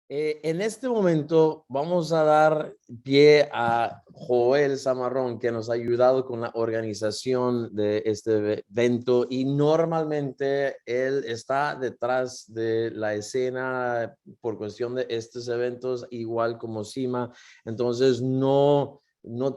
En este momento vamos a dar pie a Joel Zamarrón, que nos ha ayudado con la organización de este evento y normalmente él está detrás de la escena por cuestión de estos eventos, igual como Sima, entonces no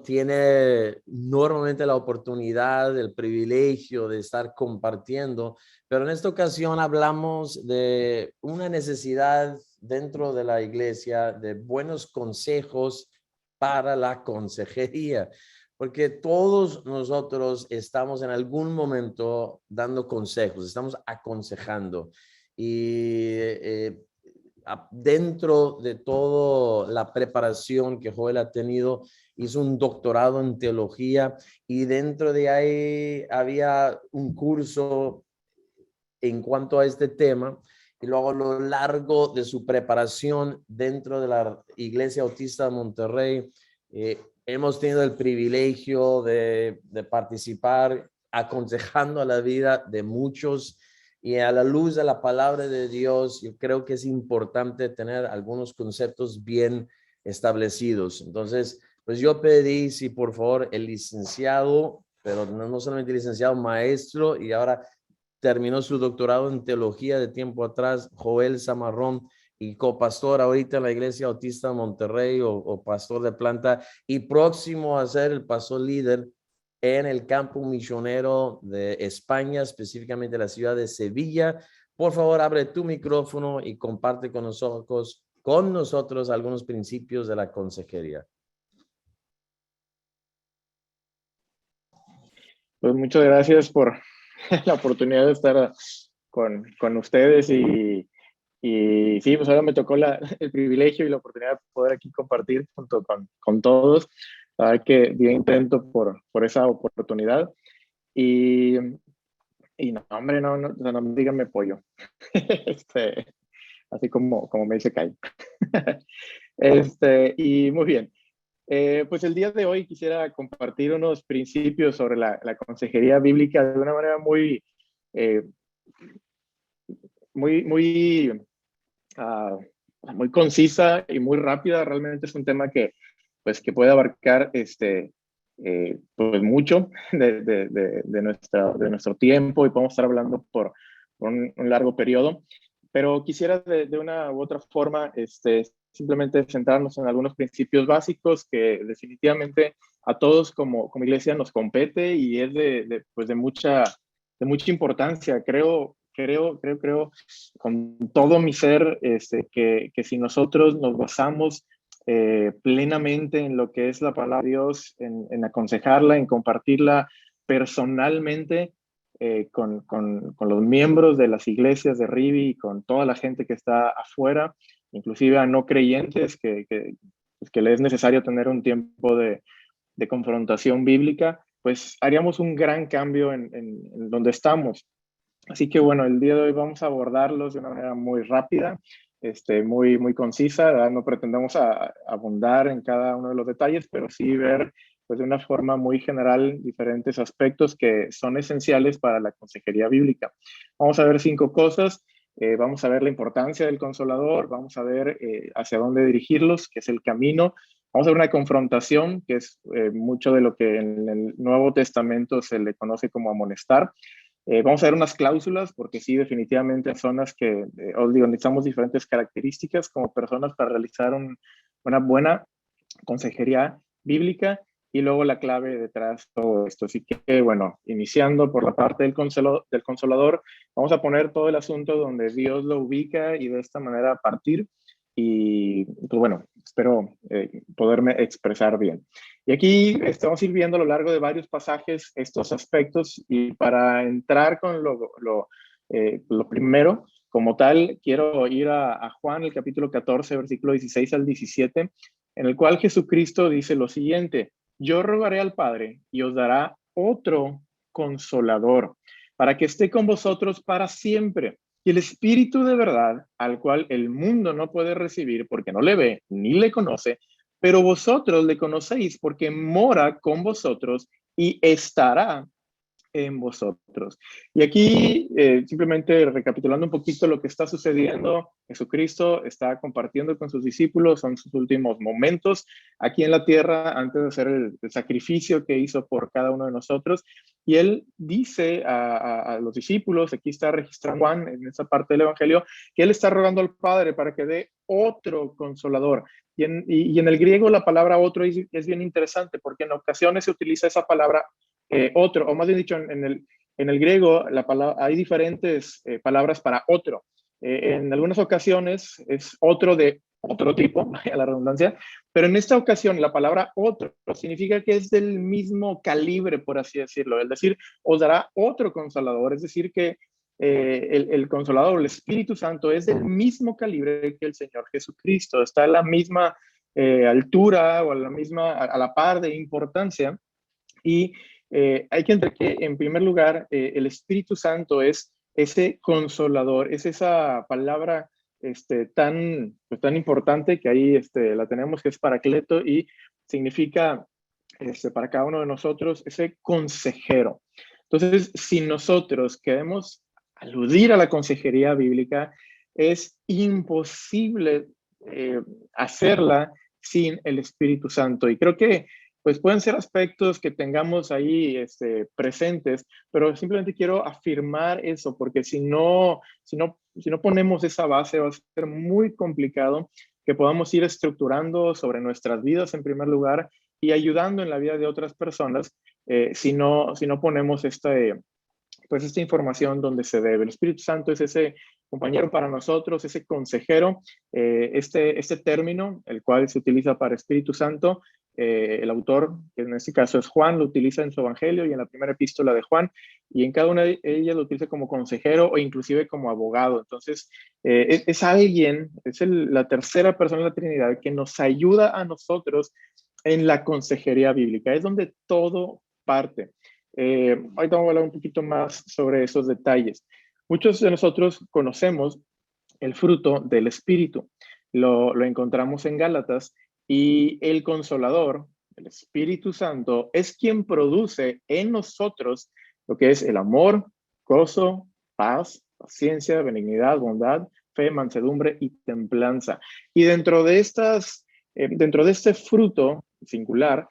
tiene normalmente la oportunidad, el privilegio de estar compartiendo, pero en esta ocasión hablamos de una necesidad dentro de la iglesia de buenos consejos para la consejería, porque todos nosotros estamos en algún momento dando consejos, estamos aconsejando y dentro de toda la preparación que Joel ha tenido, hizo un doctorado en teología y dentro de ahí había un curso en cuanto a este tema. Y luego a lo largo de su preparación dentro de la Iglesia Autista de Monterrey, hemos tenido el privilegio de participar aconsejando a la vida de muchos y a la luz de la palabra de Dios. Yo creo que es importante tener algunos conceptos bien establecidos. Entonces, pues yo pedí si por favor el licenciado, pero no solamente licenciado, maestro, y ahora terminó su doctorado en teología de tiempo atrás, Joel Zamarrón, y copastor ahorita en la Iglesia Autista de Monterrey o pastor de planta y próximo a ser el pastor líder en el campo misionero de España, específicamente la ciudad de Sevilla. Por favor, abre tu micrófono y comparte con nosotros algunos principios de la consejería. Pues muchas gracias por la oportunidad de estar con ustedes y sí, pues ahora me tocó el privilegio y la oportunidad de poder aquí compartir junto con todos. La verdad que di intento por esa oportunidad y no, hombre, no díganme pollo. Así como me dice Kai. Y muy bien. Pues el día de hoy quisiera compartir unos principios sobre la consejería bíblica de una manera muy concisa y muy rápida. Realmente es un tema que puede abarcar pues mucho de nuestro tiempo y podemos estar hablando por un largo periodo. Pero quisiera de una u otra forma simplemente centrarnos en algunos principios básicos que definitivamente a todos como iglesia nos compete y es de mucha importancia. Creo con todo mi ser que si nosotros nos basamos plenamente en lo que es la palabra de Dios, en aconsejarla, en compartirla personalmente con los miembros de las iglesias de Rivi y con toda la gente que está afuera, inclusive a no creyentes, que le es necesario tener un tiempo de confrontación bíblica, pues haríamos un gran cambio en donde estamos. Así que bueno, el día de hoy vamos a abordarlos de una manera muy rápida, muy concisa, ¿verdad? No pretendemos abundar en cada uno de los detalles, pero sí ver pues de una forma muy general diferentes aspectos que son esenciales para la consejería bíblica. Vamos a ver 5 cosas. Vamos a ver la importancia del consolador, vamos a ver hacia dónde dirigirlos, que es el camino. Vamos a ver una confrontación, que es mucho de lo que en el Nuevo Testamento se le conoce como amonestar. Vamos a ver unas cláusulas, porque sí, definitivamente son las que, os digo, necesitamos diferentes características como personas para realizar una buena consejería bíblica y luego la clave detrás de todo esto. Así que, bueno, iniciando por la parte del consolador, vamos a poner todo el asunto donde Dios lo ubica y de esta manera partir. Y pues bueno, espero poderme expresar bien. Y aquí estamos ir viendo a lo largo de varios pasajes estos aspectos y para entrar con lo primero, como tal, quiero ir a Juan, el capítulo 14, versículo 16 al 17, en el cual Jesucristo dice lo siguiente: yo rogaré al Padre y os dará otro consolador para que esté con vosotros para siempre. Y el Espíritu de verdad, al cual el mundo no puede recibir porque no le ve ni le conoce, pero vosotros le conocéis porque mora con vosotros y estará en vosotros. Y aquí, simplemente recapitulando un poquito lo que está sucediendo, Jesucristo está compartiendo con sus discípulos, son sus últimos momentos aquí en la tierra antes de hacer el sacrificio que hizo por cada uno de nosotros. Y él dice a los discípulos, aquí está registrado Juan en esa parte del Evangelio, que él está rogando al Padre para que dé otro consolador. Y en el griego la palabra otro es bien interesante porque en ocasiones se utiliza esa palabra otro, o más bien dicho, en el griego hay diferentes palabras para otro. En algunas ocasiones es otro de otro tipo, a la redundancia, pero en esta ocasión la palabra otro significa que es del mismo calibre, por así decirlo. Es decir, os dará otro consolador, es decir, que el consolador, el Espíritu Santo, es del mismo calibre que el Señor Jesucristo, está a la misma altura o a la par de importancia. Y hay que entender que, en primer lugar, el Espíritu Santo es ese consolador, es esa palabra tan importante que ahí la tenemos, que es paracleto, y significa para cada uno de nosotros ese consejero. Entonces, si nosotros queremos aludir a la consejería bíblica, es imposible hacerla sin el Espíritu Santo. Y creo que pues pueden ser aspectos que tengamos ahí presentes, pero simplemente quiero afirmar eso, porque si no ponemos esa base, va a ser muy complicado que podamos ir estructurando sobre nuestras vidas en primer lugar y ayudando en la vida de otras personas, si no ponemos esta información donde se debe. El Espíritu Santo es ese compañero para nosotros, ese consejero, este término, el cual se utiliza para Espíritu Santo, el autor, que en este caso es Juan, lo utiliza en su Evangelio y en la primera epístola de Juan, y en cada una de ellas lo utiliza como consejero o inclusive como abogado. Entonces, es alguien, la tercera persona de la Trinidad que nos ayuda a nosotros en la consejería bíblica. Es donde todo parte. Ahorita vamos a hablar un poquito más sobre esos detalles. Muchos de nosotros conocemos el fruto del Espíritu. Lo encontramos en Gálatas, y el Consolador, el Espíritu Santo, es quien produce en nosotros lo que es el amor, gozo, paz, paciencia, benignidad, bondad, fe, mansedumbre y templanza. Y dentro de este fruto singular,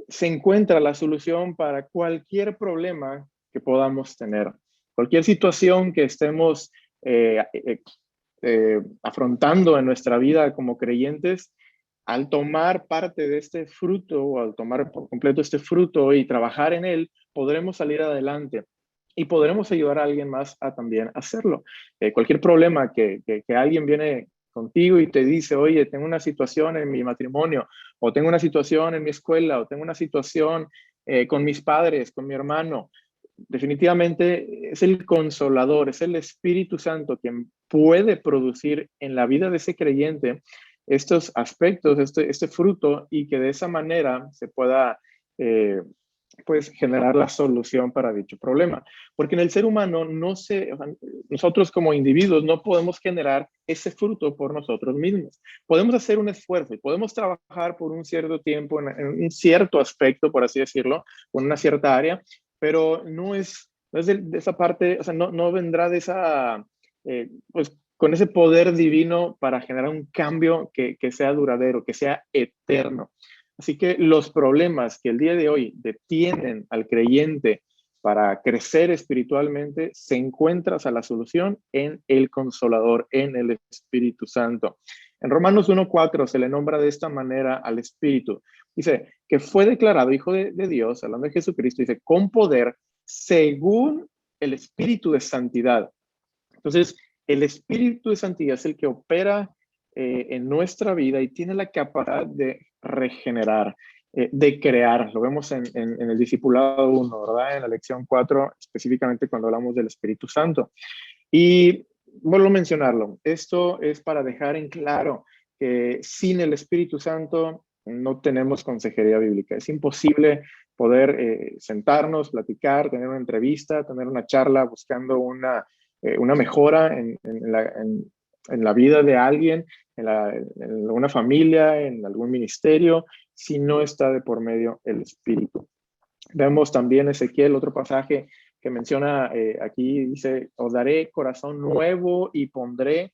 se encuentra la solución para cualquier problema que podamos tener. Cualquier situación que estemos afrontando en nuestra vida como creyentes, al tomar parte de este fruto, o al tomar por completo este fruto y trabajar en él, podremos salir adelante y podremos ayudar a alguien más a también hacerlo. Cualquier problema que alguien viene contigo y te dice, oye, tengo una situación en mi matrimonio, o tengo una situación en mi escuela, o tengo una situación con mis padres, con mi hermano, definitivamente es el Consolador, es el Espíritu Santo quien puede producir en la vida de ese creyente estos aspectos, este fruto, y que de esa manera se pueda pues generar la solución para dicho problema. Porque en el ser humano nosotros como individuos no podemos generar ese fruto por nosotros mismos. Podemos hacer un esfuerzo y podemos trabajar por un cierto tiempo en un cierto aspecto, por así decirlo, en una cierta área, pero no es de esa parte, o sea, no vendrá de esa, pues con ese poder divino para generar un cambio que sea duradero, que sea eterno. Así que los problemas que el día de hoy detienen al creyente para crecer espiritualmente, se encuentra, o sea, la solución en el Consolador, en el Espíritu Santo. En Romanos 1:4 se le nombra de esta manera al Espíritu. Dice que fue declarado Hijo de Dios, hablando de Jesucristo, dice, con poder según el Espíritu de Santidad. Entonces, el Espíritu de Santidad es el que opera en nuestra vida y tiene la capacidad de regenerar, de crear. Lo vemos en el Discipulado 1, ¿verdad? En la lección 4, específicamente cuando hablamos del Espíritu Santo. Y vuelvo a mencionarlo, esto es para dejar en claro que sin el Espíritu Santo no tenemos consejería bíblica. Es imposible poder sentarnos, platicar, tener una entrevista, tener una charla buscando una mejora en la vida de alguien, en una familia, en algún ministerio, si no está de por medio el Espíritu. Vemos también Ezequiel, otro pasaje que menciona aquí, dice, os daré corazón nuevo y pondré,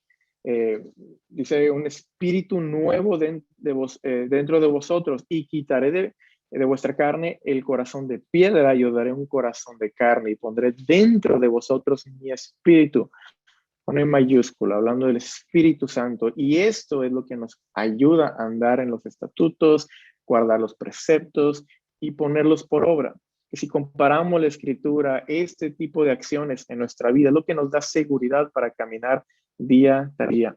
dice, un espíritu nuevo dentro de vosotros y quitaré de vuestra carne el corazón de piedra y os daré un corazón de carne y pondré dentro de vosotros mi espíritu. Pone en mayúscula, hablando del Espíritu Santo. Y esto es lo que nos ayuda a andar en los estatutos, guardar los preceptos y ponerlos por obra. Que si comparamos la Escritura, este tipo de acciones en nuestra vida es lo que nos da seguridad para caminar día a día.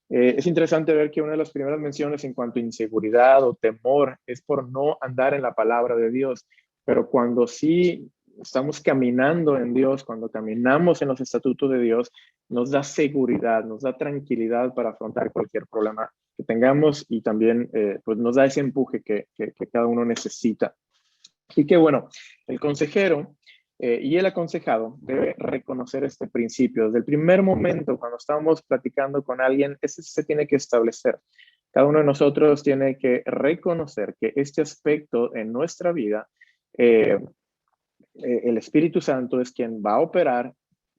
Es interesante ver que una de las primeras menciones en cuanto a inseguridad o temor es por no andar en la palabra de Dios, pero cuando sí estamos caminando en Dios, cuando caminamos en los estatutos de Dios, nos da seguridad, nos da tranquilidad para afrontar cualquier problema que tengamos y también pues nos da ese empuje que cada uno necesita. Así que bueno, el consejero y el aconsejado debe reconocer este principio. Desde el primer momento, cuando estamos platicando con alguien, ese se tiene que establecer. Cada uno de nosotros tiene que reconocer que este aspecto en nuestra vida, el Espíritu Santo es quien va a operar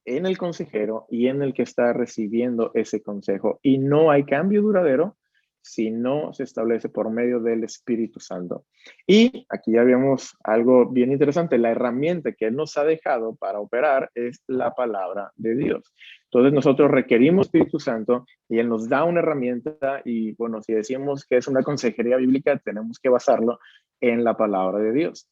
en el consejero y en el que está recibiendo ese consejo. Y no hay cambio duradero si no se establece por medio del Espíritu Santo. Y aquí ya vemos algo bien interesante. La herramienta que Él nos ha dejado para operar es la palabra de Dios. Entonces nosotros requerimos Espíritu Santo y Él nos da una herramienta y bueno, si decimos que es una consejería bíblica, tenemos que basarlo en la palabra de Dios.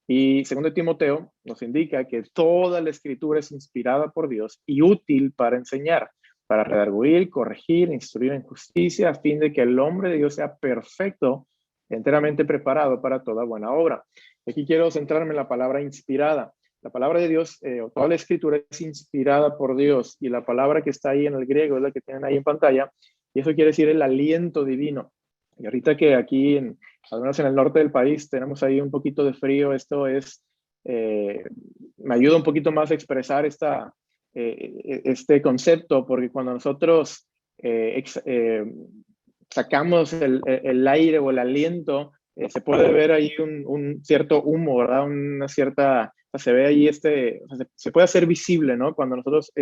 Y segundo Timoteo nos indica que toda la escritura es inspirada por Dios y útil para enseñar, para redarguir, corregir, instruir en justicia, a fin de que el hombre de Dios sea perfecto, enteramente preparado para toda buena obra. Aquí quiero centrarme en la palabra inspirada. La palabra de Dios, o toda la escritura es inspirada por Dios y la palabra que está ahí en el griego es la que tienen ahí en pantalla y eso quiere decir el aliento divino. Y ahorita que aquí, al menos en el norte del país, tenemos ahí un poquito de frío, esto es, me ayuda un poquito más a expresar este concepto, porque cuando nosotros sacamos el aire o el aliento, se puede ver ahí un cierto humo, ¿verdad? Una cierta, se ve ahí se puede hacer visible, ¿no? Cuando nosotros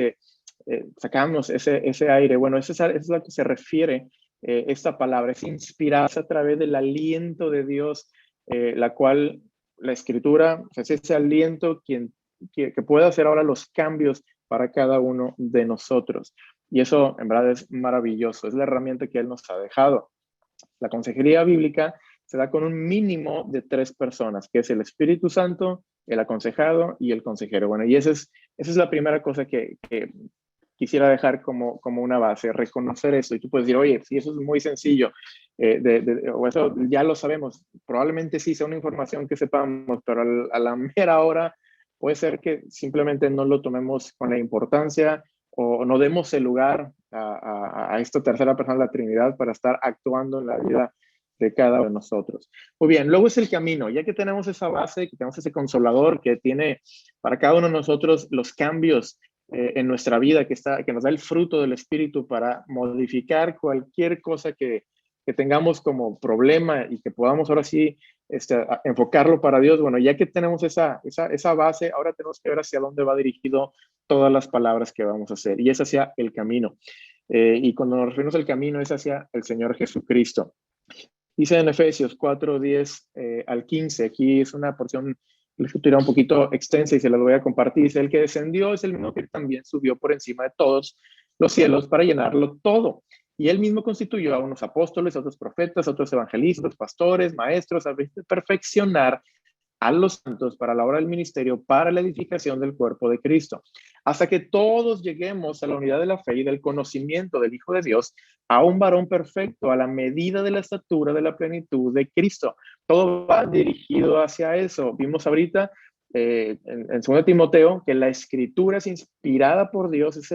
sacamos ese aire. Bueno, eso es a lo que se refiere esta palabra, es inspirada a través del aliento de Dios, la cual la escritura, o sea, es ese aliento que puede hacer ahora los cambios para cada uno de nosotros. Y eso en verdad es maravilloso, es la herramienta que Él nos ha dejado. La consejería bíblica se da con un mínimo de 3 personas, que es el Espíritu Santo, el aconsejado y el consejero. Bueno, y esa es la primera cosa que quisiera dejar como una base, reconocer eso. Y tú puedes decir, oye, sí, eso es muy sencillo, o eso ya lo sabemos. Probablemente sí sea una información que sepamos, pero a la mera hora puede ser que simplemente no lo tomemos con la importancia o no demos el lugar a esta tercera persona de la Trinidad para estar actuando en la vida de cada uno de nosotros. Muy bien, luego es el camino. Ya que tenemos esa base, que tenemos ese consolador que tiene para cada uno de nosotros los cambios en nuestra vida, que nos da el fruto del Espíritu para modificar cualquier cosa que tengamos como problema y que podamos ahora sí enfocarlo para Dios. Bueno, ya que tenemos esa base, ahora tenemos que ver hacia dónde va dirigido todas las palabras que vamos a hacer, y es hacia el camino. Y cuando nos referimos al camino es hacia el Señor Jesucristo. Dice en Efesios 4, 10 al 15, aquí es una porción la escritura un poquito extensa y se la voy a compartir. Dice, el que descendió es el mismo que también subió por encima de todos los cielos para llenarlo todo. Y él mismo constituyó a unos apóstoles, a otros profetas, a otros evangelistas, pastores, maestros, a perfeccionar a los santos para la obra del ministerio, para la edificación del cuerpo de Cristo, hasta que todos lleguemos a la unidad de la fe y del conocimiento del Hijo de Dios, a un varón perfecto, a la medida de la estatura de la plenitud de Cristo. Todo va dirigido hacia eso. Vimos ahorita en 2 Timoteo que la escritura es inspirada por Dios, es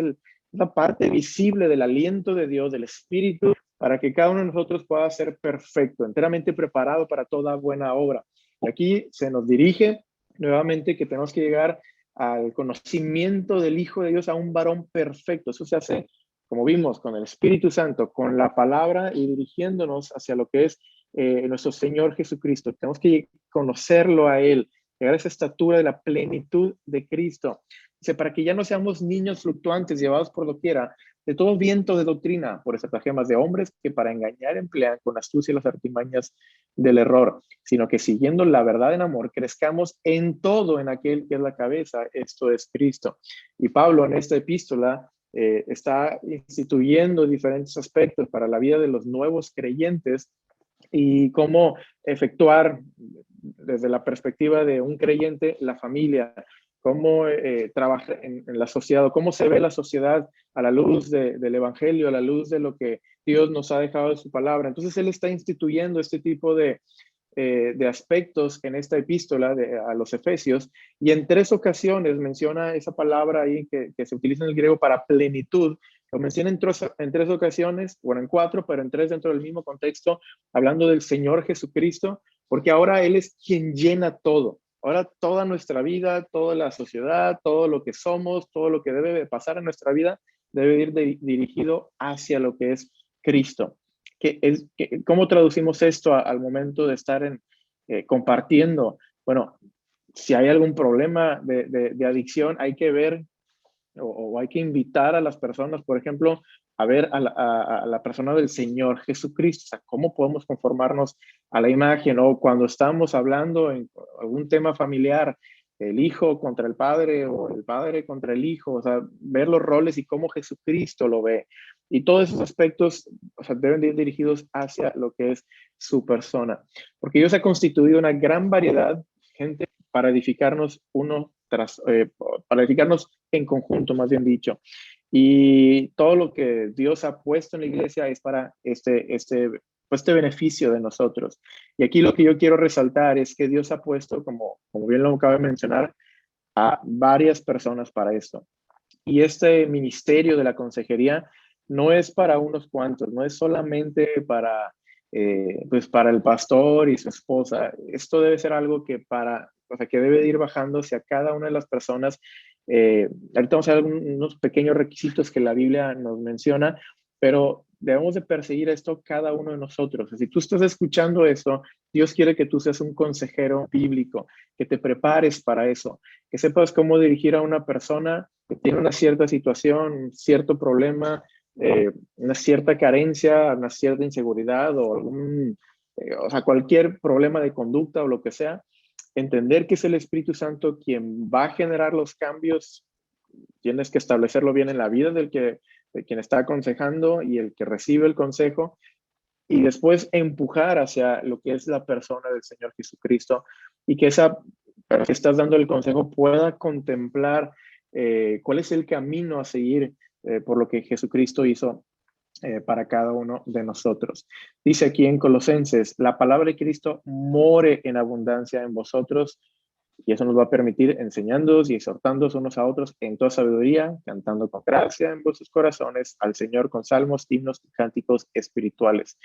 la parte visible del aliento de Dios, del Espíritu, para que cada uno de nosotros pueda ser perfecto, enteramente preparado para toda buena obra. Y aquí se nos dirige nuevamente que tenemos que llegar al conocimiento del Hijo de Dios, a un varón perfecto. Eso se hace, como vimos, con el Espíritu Santo, con la palabra y dirigiéndonos hacia lo que es nuestro Señor Jesucristo. Tenemos que conocerlo a Él, llegar a esa estatura de la plenitud de Cristo. Dice, para que ya no seamos niños fluctuantes llevados por doquiera de todo viento de doctrina, por estratagemas de hombres que para engañar emplean con astucia las artimañas del error, sino que siguiendo la verdad en amor, crezcamos en todo en aquel que es la cabeza, esto es Cristo. Y Pablo en esta epístola está instituyendo diferentes aspectos para la vida de los nuevos creyentes y cómo efectuar desde la perspectiva de un creyente la familia, cómo trabaja en la sociedad, cómo se ve la sociedad a la luz del evangelio, a la luz de lo que Dios nos ha dejado de su palabra. Entonces él está instituyendo este tipo de aspectos en esta epístola a los Efesios, y en 3 ocasiones menciona esa palabra ahí que se utiliza en el griego para plenitud. Lo menciona en 3 ocasiones, bueno, en 4, pero en 3 dentro del mismo contexto, hablando del Señor Jesucristo, porque ahora Él es quien llena todo. Ahora toda nuestra vida, toda la sociedad, todo lo que somos, todo lo que debe de pasar en nuestra vida, debe ir dirigido hacia lo que es Cristo. ¿Cómo traducimos esto al momento de estar compartiendo? Bueno, si hay algún problema de adicción, hay que ver o hay que invitar a las personas, por ejemplo, a ver a la persona del Señor Jesucristo. O sea, ¿cómo podemos conformarnos a la imagen? O cuando estamos hablando en algún tema familiar, el hijo contra el padre o el padre contra el hijo, o sea, ver los roles y cómo Jesucristo lo ve. Y todos esos aspectos, o sea, deben ir dirigidos hacia lo que es su persona. Porque Dios ha constituido una gran variedad de gente para edificarnos para edificarnos en conjunto, más bien dicho. Y todo lo que Dios ha puesto en la iglesia es para este beneficio de nosotros. Y aquí lo que yo quiero resaltar es que Dios ha puesto, como bien lo acabo de mencionar, a varias personas para esto. Y este ministerio de la consejería no es para unos cuantos, no es solamente para el pastor y su esposa. Esto debe ser algo que que debe ir bajando hacia cada una de las personas. Ahorita vamos a ver unos pequeños requisitos que la Biblia nos menciona, pero debemos de perseguir esto cada uno de nosotros. Si tú estás escuchando esto, Dios quiere que tú seas un consejero bíblico, que te prepares para eso, que sepas cómo dirigir a una persona que tiene una cierta situación, un cierto problema, una cierta carencia, una cierta inseguridad o cualquier problema de conducta o lo que sea. Entender que es el Espíritu Santo quien va a generar los cambios. Tienes que establecerlo bien en la vida de quien está aconsejando y el que recibe el consejo, y después empujar hacia lo que es la persona del Señor Jesucristo, y que esa que estás dando el consejo pueda contemplar cuál es el camino a seguir por lo que Jesucristo hizo para cada uno de nosotros. Dice aquí en Colosenses, la palabra de Cristo more en abundancia en vosotros, y eso nos va a permitir enseñándoos y exhortándoos unos a otros en toda sabiduría, cantando con gracia en vuestros corazones al Señor con salmos, himnos y cánticos espirituales.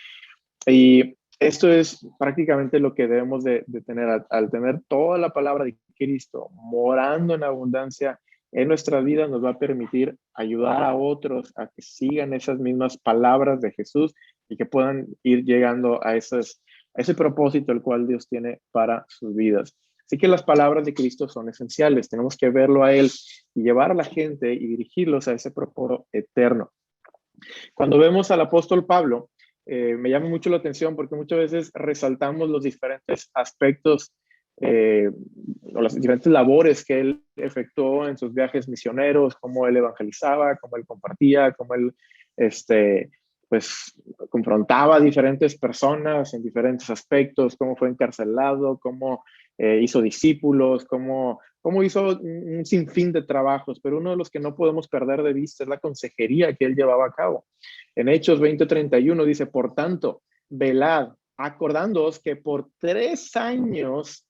Y esto es prácticamente lo que debemos de tener al tener toda la palabra de Cristo morando en abundancia en nuestra vida. Nos va a permitir ayudar a otros a que sigan esas mismas palabras de Jesús y que puedan ir llegando a ese propósito el cual Dios tiene para sus vidas. Así que las palabras de Cristo son esenciales. Tenemos que verlo a Él y llevar a la gente y dirigirlos a ese propósito eterno. Cuando vemos al apóstol Pablo, me llama mucho la atención porque muchas veces resaltamos los diferentes aspectos o las diferentes labores que él efectuó en sus viajes misioneros, cómo él evangelizaba, cómo él compartía, cómo él confrontaba a diferentes personas en diferentes aspectos, cómo fue encarcelado, cómo hizo discípulos, cómo hizo un sinfín de trabajos, pero uno de los que no podemos perder de vista es la consejería que él llevaba a cabo. En Hechos 20:31 dice, por tanto, velad, acordándoos que por 3 años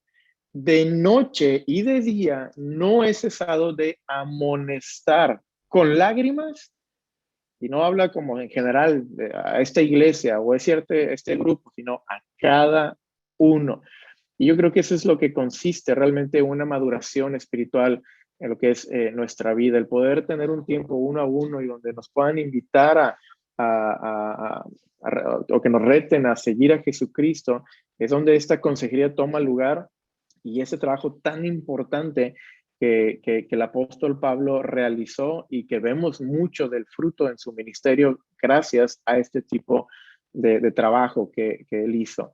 de noche y de día no he cesado de amonestar con lágrimas. Y no habla como en general a esta iglesia o a este grupo, sino a cada uno. Y yo creo que eso es lo que consiste realmente una maduración espiritual en lo que es nuestra vida, el poder tener un tiempo uno a uno y donde nos puedan invitar o que nos reten a seguir a Jesucristo, es donde esta consejería toma lugar y ese trabajo tan importante que el apóstol Pablo realizó y que vemos mucho del fruto en su ministerio gracias a este tipo de trabajo que él hizo.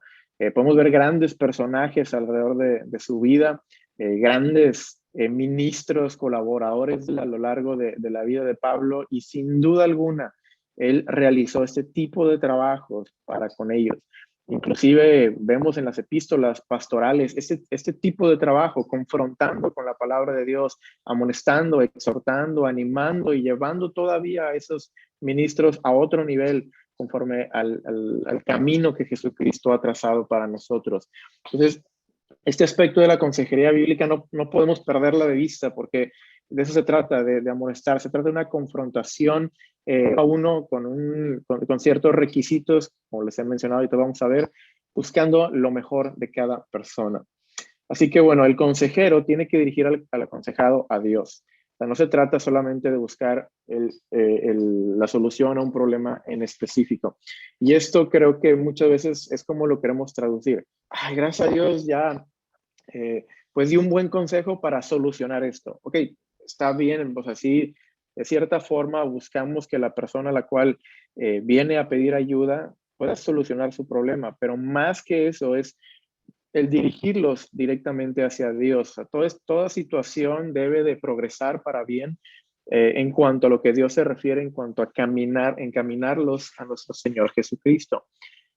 Podemos ver grandes personajes alrededor de su vida, grandes ministros, colaboradores a lo largo de la vida de Pablo, y sin duda alguna, él realizó este tipo de trabajos para con ellos. Inclusive vemos en las epístolas pastorales este tipo de trabajo, confrontando con la palabra de Dios, amonestando, exhortando, animando y llevando todavía a esos ministros a otro nivel conforme al camino que Jesucristo ha trazado para nosotros. Entonces, este aspecto de la consejería bíblica no podemos perderla de vista, porque de eso se trata, de amonestar. Se trata de una confrontación a uno con ciertos requisitos, como les he mencionado, y te vamos a ver, buscando lo mejor de cada persona. Así que bueno, el consejero tiene que dirigir al aconsejado a Dios. O sea, no se trata solamente de buscar la solución a un problema en específico. Y esto creo que muchas veces es como lo queremos traducir. Ay, gracias a Dios ya, pues di un buen consejo para solucionar esto. Ok, está bien, pues así, de cierta forma buscamos que la persona a la cual viene a pedir ayuda pueda solucionar su problema, pero más que eso es el dirigirlos directamente hacia Dios. Toda situación debe de progresar para bien en cuanto a lo que Dios se refiere, en cuanto a encaminarlos a nuestro Señor Jesucristo.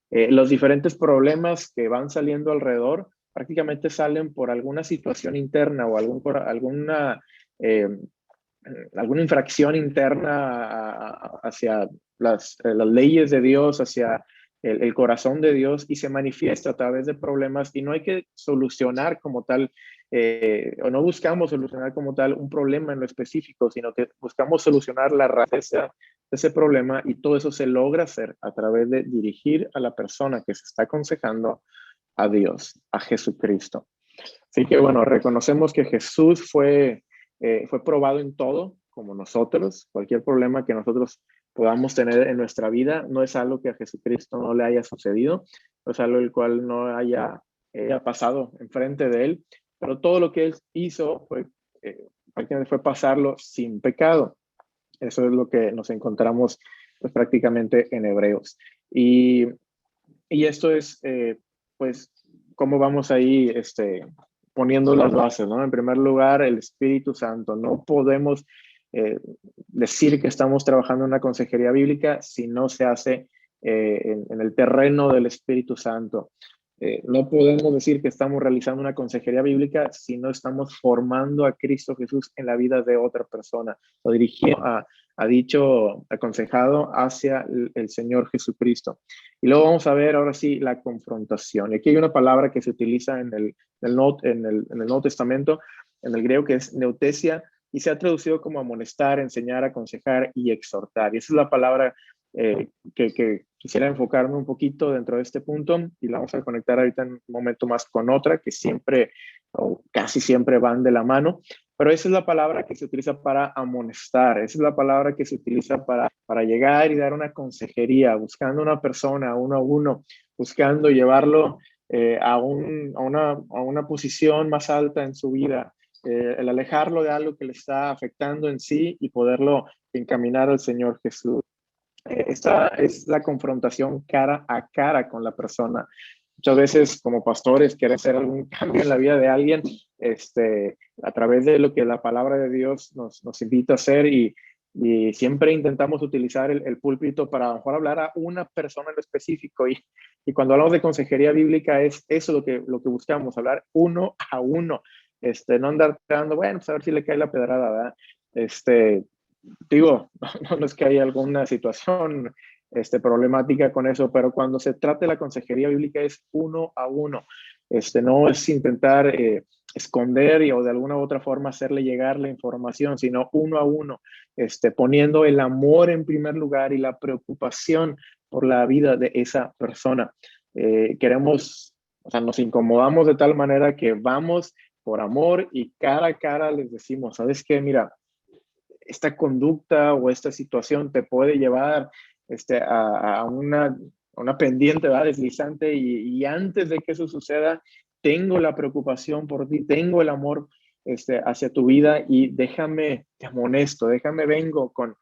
Los diferentes problemas que van saliendo alrededor prácticamente salen por alguna situación interna o alguna infracción interna hacia las leyes de Dios, hacia el corazón de Dios, y se manifiesta a través de problemas, y no hay que solucionar como tal, o no buscamos solucionar como tal un problema en lo específico, sino que buscamos solucionar la raíz de ese problema, y todo eso se logra hacer a través de dirigir a la persona que se está aconsejando a Dios, a Jesucristo. Así que bueno, reconocemos que Jesús fue probado en todo, como nosotros. Cualquier problema que nosotros podamos tener en nuestra vida no es algo que a Jesucristo no le haya sucedido, no es algo el cual no haya pasado enfrente de él, pero todo lo que él hizo prácticamente fue pasarlo sin pecado. Eso es lo que nos encontramos pues, prácticamente en Hebreos. Y esto es, pues, cómo vamos ahí poniendo las bases, ¿no? En primer lugar, el Espíritu Santo. No podemos decir que estamos trabajando en una consejería bíblica si no se hace en el terreno del Espíritu Santo. No podemos decir que estamos realizando una consejería bíblica si no estamos formando a Cristo Jesús en la vida de otra persona, o dirigiendo a dicho aconsejado hacia el Señor Jesucristo. Y luego vamos a ver ahora sí la confrontación. Y aquí hay una palabra que se utiliza en el Nuevo Testamento, en el griego, que es neutesia, y se ha traducido como amonestar, enseñar, aconsejar y exhortar. Y esa es la palabra que quisiera enfocarme un poquito dentro de este punto, y la vamos a conectar ahorita en un momento más con otra que siempre o casi siempre van de la mano, pero esa es la palabra que se utiliza para amonestar, esa es la palabra que se utiliza para llegar y dar una consejería, buscando una persona uno a uno, buscando llevarlo a una posición más alta en su vida, el alejarlo de algo que le está afectando en sí y poderlo encaminar al Señor Jesús. Esta es la confrontación cara a cara con la persona. Muchas veces como pastores quieren hacer algún cambio en la vida de alguien a través de lo que la palabra de Dios nos invita a hacer, y siempre intentamos utilizar el púlpito para a lo mejor hablar a una persona en específico, y cuando hablamos de consejería bíblica es eso lo que buscamos, hablar uno a uno, no andar dando, bueno, pues a ver si le cae la pedrada, ¿verdad? Digo, no es que haya alguna situación problemática con eso, pero cuando se trata de la consejería bíblica es uno a uno. No es intentar esconder o de alguna u otra forma hacerle llegar la información, sino uno a uno, poniendo el amor en primer lugar y la preocupación por la vida de esa persona. Nos incomodamos de tal manera que vamos por amor y cara a cara les decimos, ¿sabes qué? Mira, esta conducta o esta situación te puede llevar a una pendiente, ¿verdad? Deslizante, y antes de que eso suceda, tengo la preocupación por ti, tengo el amor hacia tu vida y déjame, te amonesto, déjame, vengo con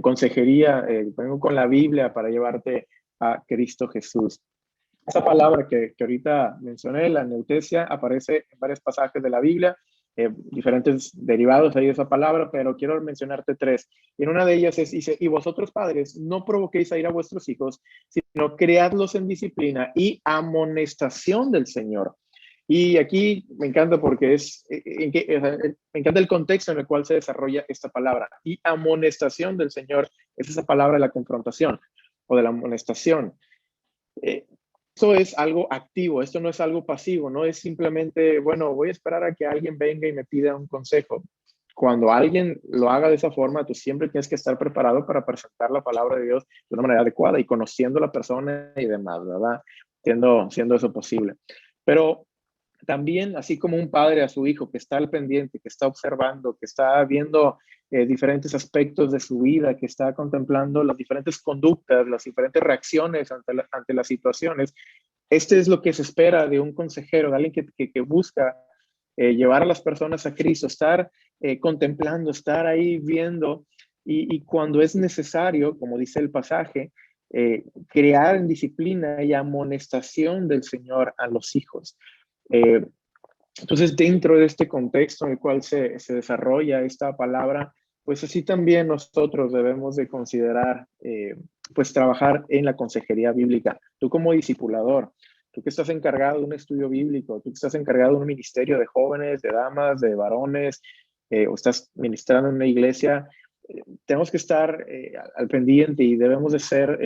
consejería, vengo con la Biblia para llevarte a Cristo Jesús. Esa palabra que ahorita mencioné, la neutesia, aparece en varios pasajes de la Biblia, diferentes derivados ahí de esa palabra, pero quiero mencionarte tres. Y en una de ellas dice, y vosotros padres, no provoquéis a ir a vuestros hijos, sino criadlos en disciplina y amonestación del Señor. Y aquí me encanta porque me encanta el contexto en el cual se desarrolla esta palabra. Y amonestación del Señor es esa palabra de la confrontación o de la amonestación. Esto es algo activo, esto no es algo pasivo, no es simplemente, bueno, voy a esperar a que alguien venga y me pida un consejo. Cuando alguien lo haga de esa forma, tú siempre tienes que estar preparado para presentar la palabra de Dios de una manera adecuada y conociendo a la persona y demás, ¿verdad? Siendo eso posible. Pero también, así como un padre a su hijo que está al pendiente, que está observando, que está viendo diferentes aspectos de su vida, que está contemplando las diferentes conductas, las diferentes reacciones ante las situaciones, este es lo que se espera de un consejero, de alguien que busca llevar a las personas a Cristo, estar contemplando, estar ahí viendo y cuando es necesario, como dice el pasaje, crear en disciplina y amonestación del Señor a los hijos. Entonces, dentro de este contexto en el cual se desarrolla esta palabra, pues así también nosotros debemos de considerar, pues trabajar en la consejería bíblica. Tú como discipulador, tú que estás encargado de un estudio bíblico, tú que estás encargado de un ministerio de jóvenes, de damas, de varones, o estás ministrando en una iglesia, tenemos que estar al pendiente y debemos de ser,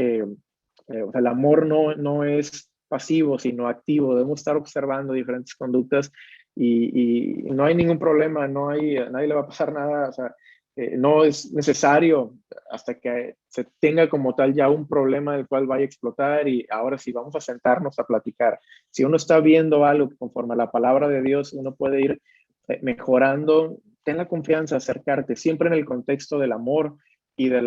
o sea, el amor no es pasivo, sino activo. Debemos estar observando diferentes conductas y no hay ningún problema, a nadie le va a pasar nada, o sea, no es necesario hasta que se tenga como tal ya un problema del cual vaya a explotar y ahora sí vamos a sentarnos a platicar. Si uno está viendo algo que conforme a la palabra de Dios, uno puede ir mejorando, ten la confianza, acercarte, siempre en el contexto del amor y de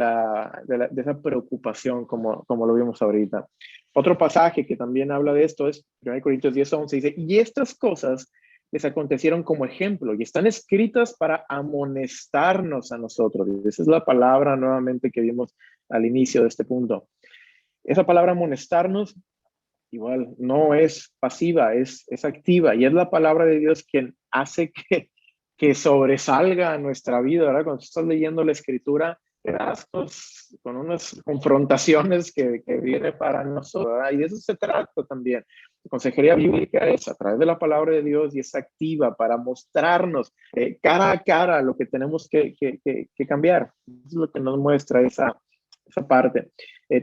esa preocupación, como lo vimos ahorita. Otro pasaje que también habla de esto es 1 Corintios 10:11, dice, y estas cosas les acontecieron como ejemplo y están escritas para amonestarnos a nosotros. Esa es la palabra nuevamente que vimos al inicio de este punto. Esa palabra amonestarnos igual no es pasiva, es activa y es la palabra de Dios quien hace que sobresalga nuestra vida, ¿verdad? Cuando estás leyendo la escritura, te das con unas confrontaciones que viene para nosotros, ¿verdad? Y de eso se trata también. La consejería bíblica es a través de la palabra de Dios y es activa para mostrarnos cara a cara lo que tenemos que cambiar. Eso es lo que nos muestra esa parte.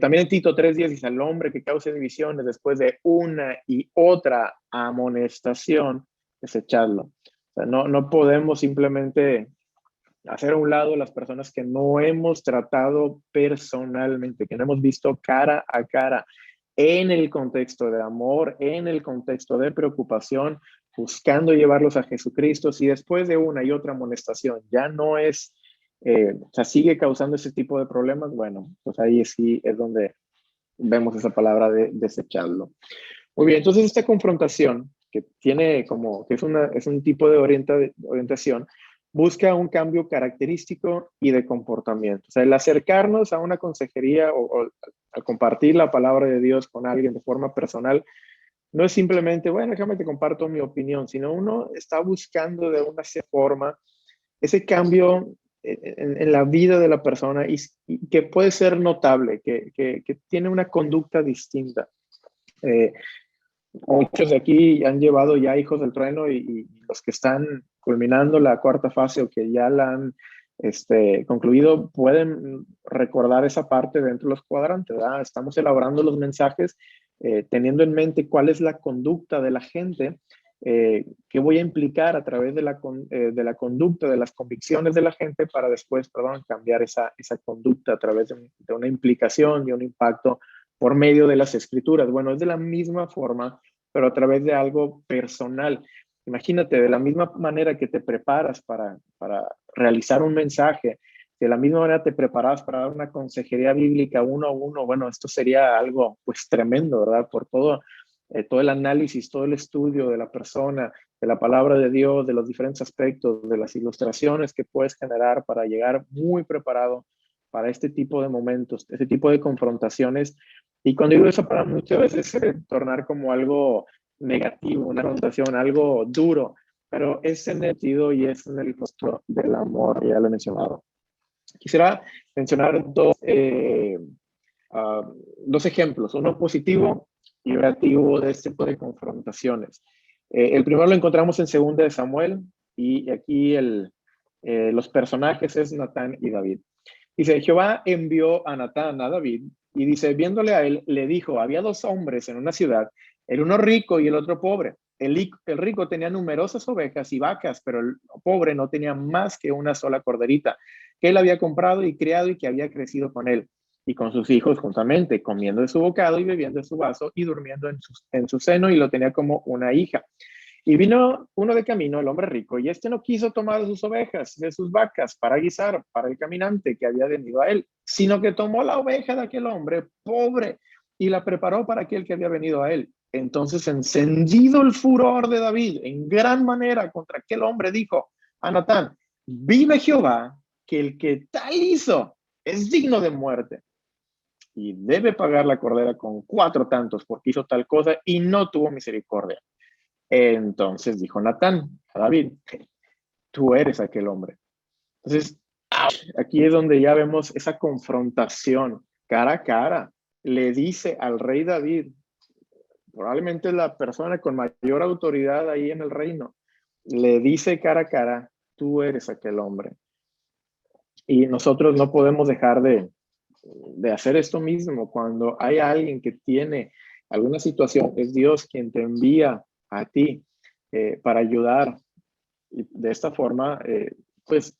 También en Tito 3:10 dice, al hombre que cause divisiones después de una y otra amonestación, desecharlo. O sea, no podemos simplemente hacer a un lado las personas que no hemos tratado personalmente, que no hemos visto cara a cara, en el contexto de amor, en el contexto de preocupación, buscando llevarlos a Jesucristo. Si después de una y otra amonestación ya no es, o sea, sigue causando ese tipo de problemas, bueno, pues ahí sí es donde vemos esa palabra de desecharlo. Muy bien, entonces esta confrontación que tiene como, que es un tipo de orientación, busca un cambio característico y de comportamiento. O sea, el acercarnos a una consejería o al compartir la palabra de Dios con alguien de forma personal, no es simplemente, bueno, déjame que comparto mi opinión, sino uno está buscando de una forma ese cambio en la vida de la persona y que puede ser notable, que tiene una conducta distinta. Muchos de aquí han llevado ya hijos del trueno y los que están culminando la cuarta fase o que ya la han concluido pueden recordar esa parte dentro de los cuadrantes, ¿verdad? Estamos elaborando los mensajes teniendo en mente cuál es la conducta de la gente, qué voy a implicar a través de la conducta, de las convicciones de la gente para después, cambiar esa conducta a través de una implicación y un impacto por medio de las escrituras. Bueno, es de la misma forma, pero a través de algo personal. Imagínate, de la misma manera que te preparas para realizar un mensaje, de la misma manera te preparas para dar una consejería bíblica uno a uno, bueno, esto sería algo pues tremendo, ¿verdad? Por todo todo el análisis, todo el estudio de la persona, de la palabra de Dios, de los diferentes aspectos, de las ilustraciones que puedes generar para llegar muy preparado para este tipo de momentos, este tipo de confrontaciones. Y cuando digo eso, para muchas veces tornar como algo negativo, una confrontación, algo duro, pero es en el sentido y es en el rostro del amor, ya lo he mencionado. Quisiera mencionar dos ejemplos, uno positivo y negativo de este tipo de confrontaciones. El primero lo encontramos en 2 de Samuel y aquí los personajes es Natán y David. Dice, Jehová envió a Natán a David y dice, viéndole a él, le dijo, había 2 hombres en una ciudad, el uno rico y el otro pobre. El rico tenía numerosas ovejas y vacas, pero el pobre no tenía más que una sola corderita, que él había comprado y criado y que había crecido con él y con sus hijos juntamente, comiendo de su bocado y bebiendo de su vaso y durmiendo en su seno, y lo tenía como una hija. Y vino uno de camino, el hombre rico, y este no quiso tomar de sus ovejas, de sus vacas, para guisar para el caminante que había venido a él, sino que tomó la oveja de aquel hombre pobre y la preparó para aquel que había venido a él. Entonces, encendido el furor de David en gran manera contra aquel hombre, dijo a Natán, vive Jehová, que el que tal hizo es digno de muerte y debe pagar la cordera con 4 tantos porque hizo tal cosa y no tuvo misericordia. Entonces dijo Natán a David, tú eres aquel hombre. Entonces, aquí es donde ya vemos esa confrontación cara a cara. Le dice al rey David, probablemente la persona con mayor autoridad ahí en el reino, le dice cara a cara, tú eres aquel hombre. Y nosotros no podemos dejar de hacer esto mismo. Cuando hay alguien que tiene alguna situación, es Dios quien te envía a ti para ayudar. Y de esta forma, pues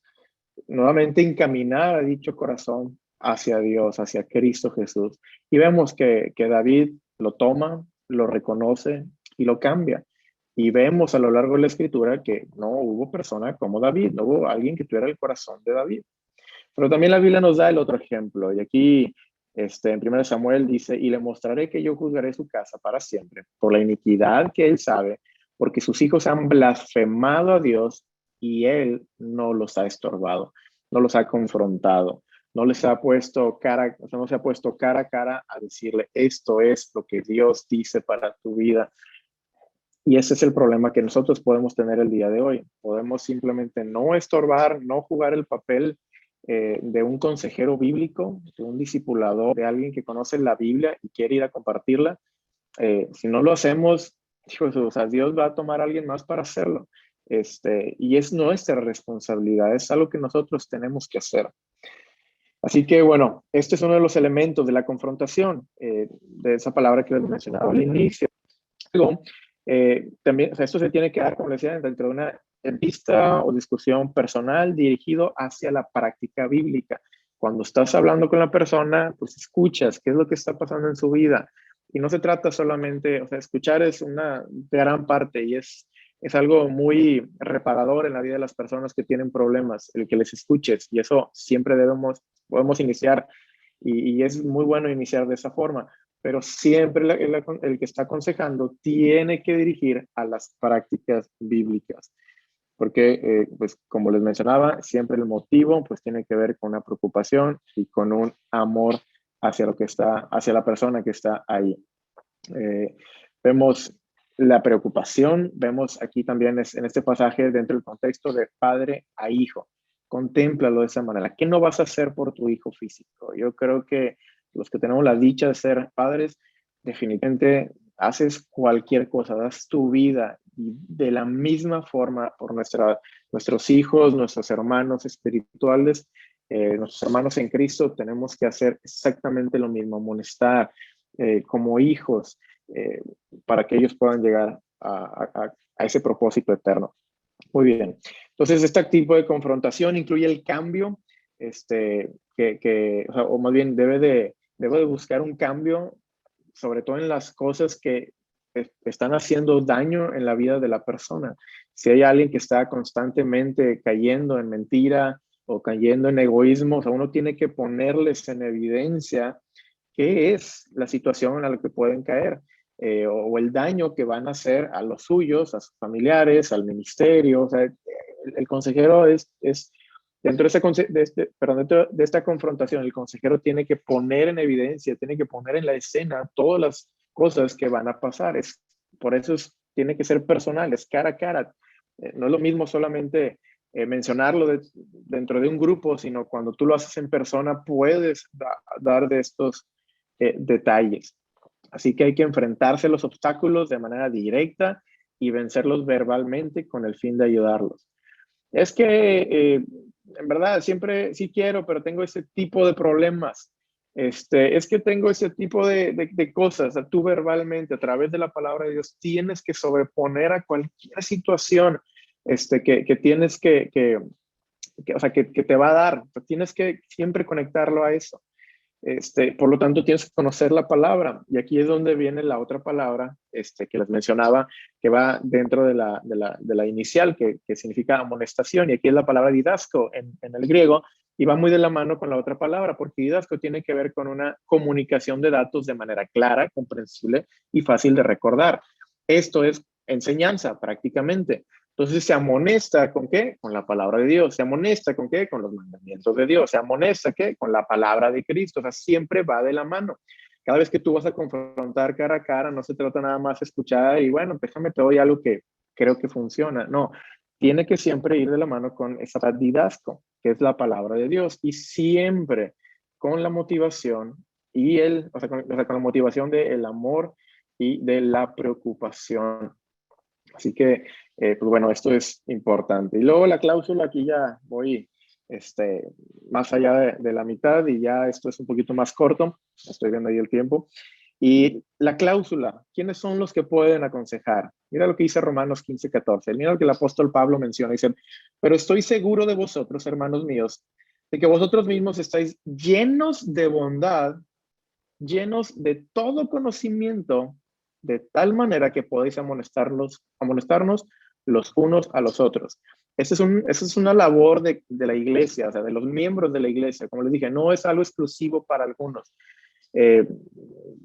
nuevamente encaminar a dicho corazón hacia Dios, hacia Cristo Jesús. Y vemos que David lo toma, lo reconoce y lo cambia. Y vemos a lo largo de la escritura que no hubo persona como David, no hubo alguien que tuviera el corazón de David. Pero también la Biblia nos da el otro ejemplo. Y aquí en 1 Samuel dice, y le mostraré que yo juzgaré su casa para siempre, por la iniquidad que él sabe, porque sus hijos han blasfemado a Dios y él no los ha estorbado, no los ha confrontado, no les ha puesto cara, o sea, no se ha puesto cara a cara a decirle, esto es lo que Dios dice para tu vida. Y ese es el problema que nosotros podemos tener el día de hoy. Podemos simplemente no estorbar, no jugar el papel de un consejero bíblico, de un discipulador, de alguien que conoce la Biblia y quiere ir a compartirla. Si no lo hacemos, o sea, Dios va a tomar a alguien más para hacerlo. Y es nuestra responsabilidad, es algo que nosotros tenemos que hacer. Así que, bueno, este es uno de los elementos de la confrontación, de esa palabra que les mencionaba al inicio. Luego, también, o sea, esto se tiene que dar, como les decía, dentro de una vista o discusión personal dirigido hacia la práctica bíblica. Cuando estás hablando con la persona, pues escuchas qué es lo que está pasando en su vida. Y no se trata solamente, o sea, escuchar es una gran parte y es algo muy reparador en la vida de las personas que tienen problemas, el que les escuches. Y eso siempre podemos iniciar y es muy bueno iniciar de esa forma, pero siempre el que está aconsejando tiene que dirigir a las prácticas bíblicas, porque, pues como les mencionaba, siempre el motivo pues tiene que ver con una preocupación y con un amor hacia hacia la persona que está ahí. Vemos la preocupación, vemos aquí también en este pasaje dentro del contexto de padre a hijo. Contémplalo de esa manera. ¿Qué no vas a hacer por tu hijo físico? Yo creo que los que tenemos la dicha de ser padres, definitivamente haces cualquier cosa, das tu vida y de la misma forma por nuestros hijos, nuestros hermanos espirituales, nuestros hermanos en Cristo, tenemos que hacer exactamente lo mismo, amonestar como hijos para que ellos puedan llegar a ese propósito eterno. Muy bien. Entonces, este tipo de confrontación incluye el cambio, o más bien debe de buscar un cambio, sobre todo en las cosas que están haciendo daño en la vida de la persona. Si hay alguien que está constantemente cayendo en mentira o cayendo en egoísmo, o sea, uno tiene que ponerles en evidencia qué es la situación en la que pueden caer. o el daño que van a hacer a los suyos, a sus familiares, al ministerio. O sea, el consejero es dentro de, dentro de esta confrontación, el consejero tiene que poner en evidencia, tiene que poner en la escena todas las cosas que van a pasar. Por eso tiene que ser personal, es cara a cara. No es lo mismo solamente mencionarlo dentro de un grupo, sino cuando tú lo haces en persona, puedes dar de estos detalles. Así que hay que enfrentarse a los obstáculos de manera directa y vencerlos verbalmente con el fin de ayudarlos. Es que, en verdad, siempre sí quiero, pero tengo ese tipo de problemas. Es que tengo ese tipo de cosas. O sea, tú verbalmente, a través de la palabra de Dios, tienes que sobreponer a cualquier situación que tienes o sea, que te va a dar. Tienes que siempre conectarlo a eso. Por lo tanto, tienes que conocer la palabra. Y aquí es donde viene la otra palabra que les mencionaba, que va dentro de la inicial, que significa amonestación. Y aquí es la palabra didasco en el griego, y va muy de la mano con la otra palabra, porque didasco tiene que ver con una comunicación de datos de manera clara, comprensible y fácil de recordar. Esto es enseñanza prácticamente. Entonces se amonesta ¿con qué? Con la palabra de Dios. Se amonesta ¿con qué? Con los mandamientos de Dios. Se amonesta ¿qué? Con la palabra de Cristo. O sea, siempre va de la mano. Cada vez que tú vas a confrontar cara a cara, no se trata nada más de escuchar y bueno, déjame te doy algo que creo que funciona. No, tiene que siempre ir de la mano con esa didasco, que es la palabra de Dios, y siempre con la motivación o sea, con la motivación del amor y de la preocupación. Así que, pues bueno, esto es importante. Y luego la cláusula, aquí ya voy más allá de la mitad y ya esto es un poquito más corto. Estoy viendo ahí el tiempo. Y la cláusula, ¿quiénes son los que pueden aconsejar? Mira lo que dice Romanos 15:14. Mira lo que el apóstol Pablo menciona. Dice, pero estoy seguro de vosotros, hermanos míos, de que vosotros mismos estáis llenos de bondad, llenos de todo conocimiento, de tal manera que podéis amonestarnos los unos a los otros. Esa es una labor de la iglesia, o sea, de los miembros de la iglesia. Como les dije, no es algo exclusivo para algunos.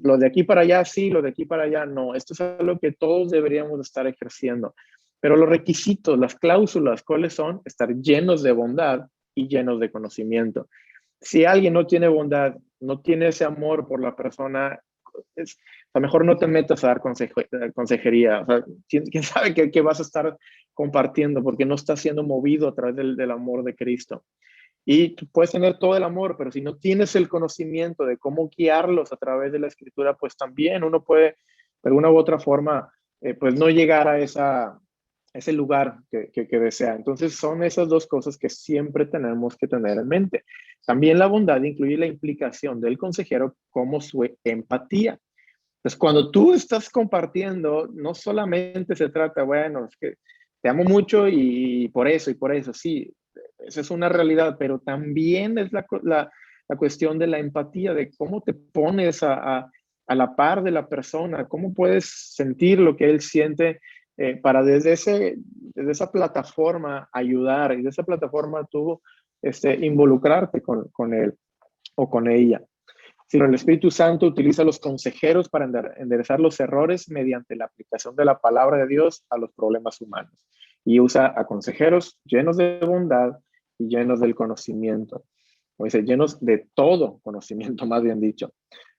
Lo de aquí para allá sí, lo de aquí para allá no. Esto es algo que todos deberíamos estar ejerciendo. Pero los requisitos, las cláusulas, ¿cuáles son? Estar llenos de bondad y llenos de conocimiento. Si alguien no tiene bondad, no tiene ese amor por la persona, a lo mejor no te metas a dar consejería. O sea, ¿quién sabe qué vas a estar compartiendo? Porque no estás siendo movido a través del amor de Cristo. Y tú puedes tener todo el amor, pero si no tienes el conocimiento de cómo guiarlos a través de la escritura, pues también uno puede, de alguna u otra forma, pues no llegar a ese lugar que desea. Entonces son esas dos cosas que siempre tenemos que tener en mente. También la bondad incluye la implicación del consejero como su empatía. Entonces, cuando tú estás compartiendo, no solamente se trata, bueno, es que te amo mucho y por eso, sí, esa es una realidad, pero también es la cuestión de la empatía, de cómo te pones a la par de la persona, cómo puedes sentir lo que él siente para desde esa plataforma ayudar y de esa plataforma tú involucrarte con él o con ella. Sino el Espíritu Santo utiliza los consejeros para enderezar los errores mediante la aplicación de la palabra de Dios a los problemas humanos. Y usa a consejeros llenos de bondad y llenos del conocimiento. O dice, llenos de todo conocimiento, más bien dicho.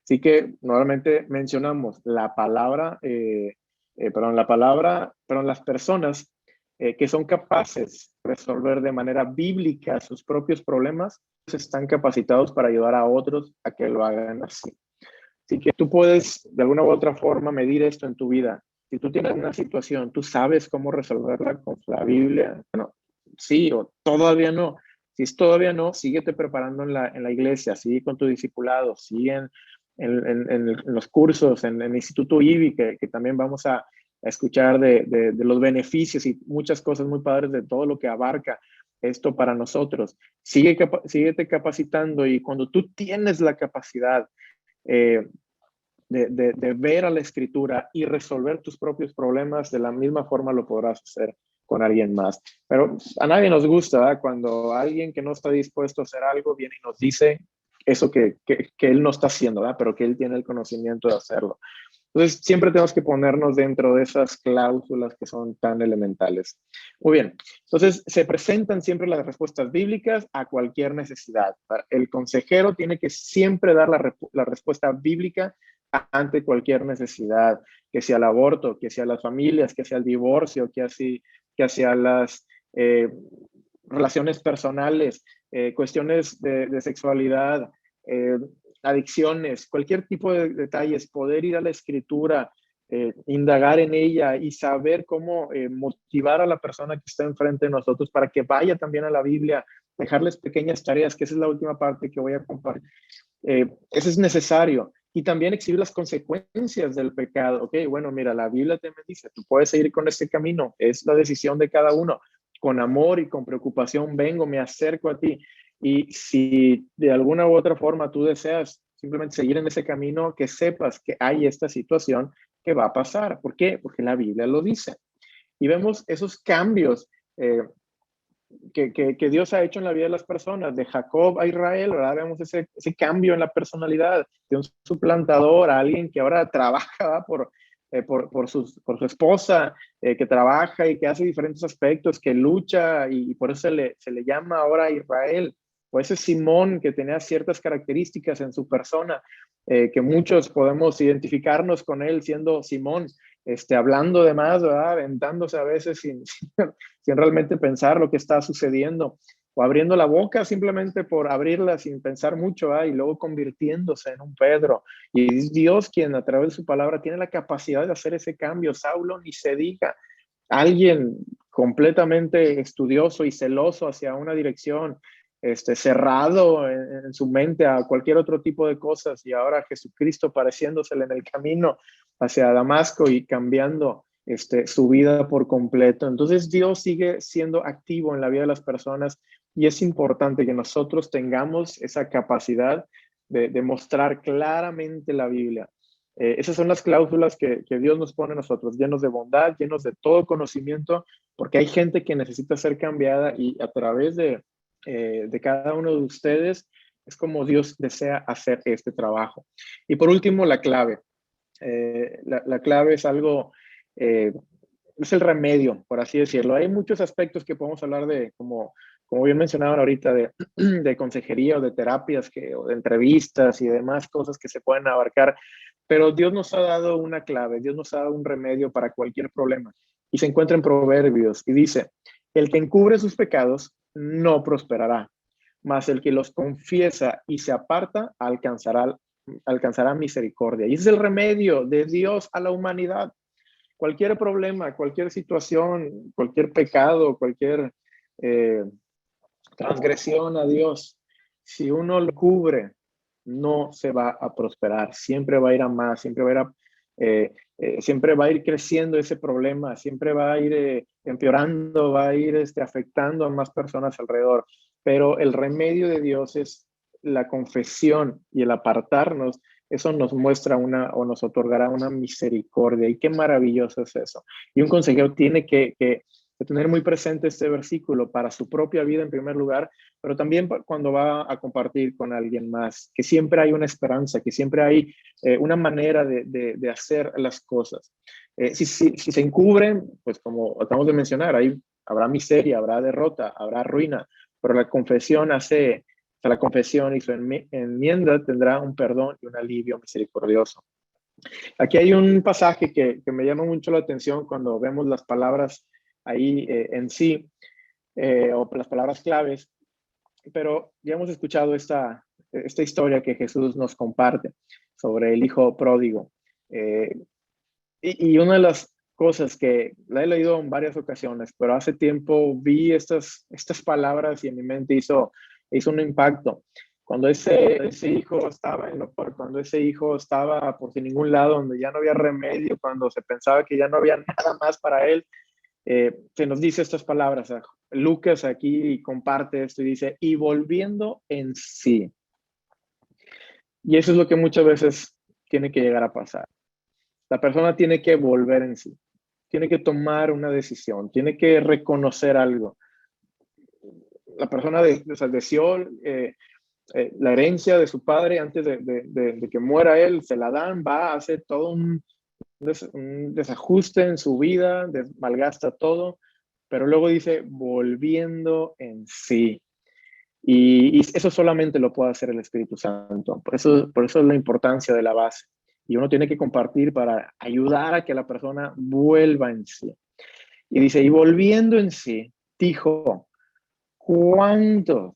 Así que normalmente mencionamos la palabra, las personas que son capaces de resolver de manera bíblica sus propios problemas, están capacitados para ayudar a otros a que lo hagan así. Así que tú puedes de alguna u otra forma medir esto en tu vida. Si tú tienes una situación, tú sabes cómo resolverla con la Biblia. Bueno, sí o todavía no. Si es todavía no, síguete preparando en la iglesia, sigue con tu discipulado, sigue en los cursos, en el Instituto IBI, que también vamos a escuchar de los beneficios y muchas cosas muy padres de todo lo que abarca esto para nosotros. Síguete capacitando y cuando tú tienes la capacidad de ver a la escritura y resolver tus propios problemas, de la misma forma lo podrás hacer con alguien más. Pero a nadie nos gusta, ¿eh? Cuando alguien que no está dispuesto a hacer algo viene y nos dice eso que él no está haciendo, ¿verdad? Pero que él tiene el conocimiento de hacerlo. Entonces, siempre tenemos que ponernos dentro de esas cláusulas que son tan elementales. Muy bien, entonces se presentan siempre las respuestas bíblicas a cualquier necesidad. El consejero tiene que siempre dar la respuesta bíblica ante cualquier necesidad, que sea el aborto, que sea las familias, que sea el divorcio, que sea las relaciones personales, cuestiones de sexualidad, adicciones, cualquier tipo de detalles, poder ir a la escritura, indagar en ella y saber cómo motivar a la persona que está enfrente de nosotros para que vaya también a la Biblia, dejarles pequeñas tareas, que esa es la última parte que voy a compartir. Eso es necesario. Y también exhibir las consecuencias del pecado. Ok, bueno, mira, la Biblia te me dice, tú puedes seguir con este camino, es la decisión de cada uno. Con amor y con preocupación vengo, me acerco a ti. Y si de alguna u otra forma tú deseas simplemente seguir en ese camino, que sepas que hay esta situación que va a pasar. ¿Por qué? Porque la Biblia lo dice. Y vemos esos cambios que Dios ha hecho en la vida de las personas, de Jacob a Israel, ¿verdad? Vemos ese cambio en la personalidad de un suplantador a alguien que ahora trabaja por su esposa, que trabaja y que hace diferentes aspectos, que lucha y por eso se le llama ahora Israel. O ese Simón que tenía ciertas características en su persona, que muchos podemos identificarnos con él siendo Simón, hablando de más, ¿verdad? Aventándose a veces sin realmente pensar lo que está sucediendo, o abriendo la boca simplemente por abrirla sin pensar mucho, y luego convirtiéndose en un Pedro. Y es Dios quien a través de su palabra tiene la capacidad de hacer ese cambio. Saulo ni se diga, alguien completamente estudioso y celoso hacia una dirección, cerrado en su mente a cualquier otro tipo de cosas, y ahora Jesucristo pareciéndosele en el camino hacia Damasco y cambiando su vida por completo. Entonces Dios sigue siendo activo en la vida de las personas y es importante que nosotros tengamos esa capacidad de mostrar claramente la Biblia. Esas son las cláusulas que Dios nos pone a nosotros, llenos de bondad, llenos de todo conocimiento, porque hay gente que necesita ser cambiada y a través de cada uno de ustedes es como Dios desea hacer este trabajo. Y por último, la clave. La clave es algo, es el remedio, por así decirlo. Hay muchos aspectos que podemos hablar de, como bien mencionaban ahorita, de consejería o de terapias o de entrevistas y demás cosas que se pueden abarcar, pero Dios nos ha dado una clave, Dios nos ha dado un remedio para cualquier problema. Y se encuentra en Proverbios y dice, el que encubre sus pecados no prosperará, mas el que los confiesa y se aparta alcanzará misericordia. Y ese es el remedio de Dios a la humanidad. Cualquier problema, cualquier situación, cualquier pecado, cualquier transgresión a Dios, si uno lo cubre, no se va a prosperar. Siempre va a ir a más, siempre va a ir creciendo ese problema, siempre va a ir empeorando, va a ir afectando a más personas alrededor. Pero el remedio de Dios es la confesión y el apartarnos. Eso nos muestra o nos otorgará una misericordia. Y qué maravilloso es eso. Y un consejero tiene que tener muy presente este versículo para su propia vida en primer lugar, pero también cuando va a compartir con alguien más, que siempre hay una esperanza, que siempre hay una manera de hacer las cosas. Si se encubren, pues como acabamos de mencionar, ahí habrá miseria, habrá derrota, habrá ruina, pero la confesión la confesión y su enmienda tendrá un perdón y un alivio misericordioso. Aquí hay un pasaje que me llama mucho la atención cuando vemos las palabras ahí en sí, o las palabras claves, pero ya hemos escuchado esta historia que Jesús nos comparte sobre el hijo pródigo. Y una de las cosas que la he leído en varias ocasiones, pero hace tiempo vi estas palabras y en mi mente hizo un impacto. Cuando ese hijo estaba cuando ese hijo estaba por sin ningún lado, donde ya no había remedio, cuando se pensaba que ya no había nada más para él, se nos dice estas palabras. Lucas aquí comparte esto y dice, y volviendo en sí. Y eso es lo que muchas veces tiene que llegar a pasar. La persona tiene que volver en sí, tiene que tomar una decisión, tiene que reconocer algo. La persona deseó la herencia de su padre antes de que muera él, se la dan, va a hacer todo un desajuste en su vida, malgasta todo, pero luego dice, volviendo en sí. Y eso solamente lo puede hacer el Espíritu Santo. Por eso es la importancia de la base. Y uno tiene que compartir para ayudar a que la persona vuelva en sí. Y dice, y volviendo en sí, dijo, ¿cuántos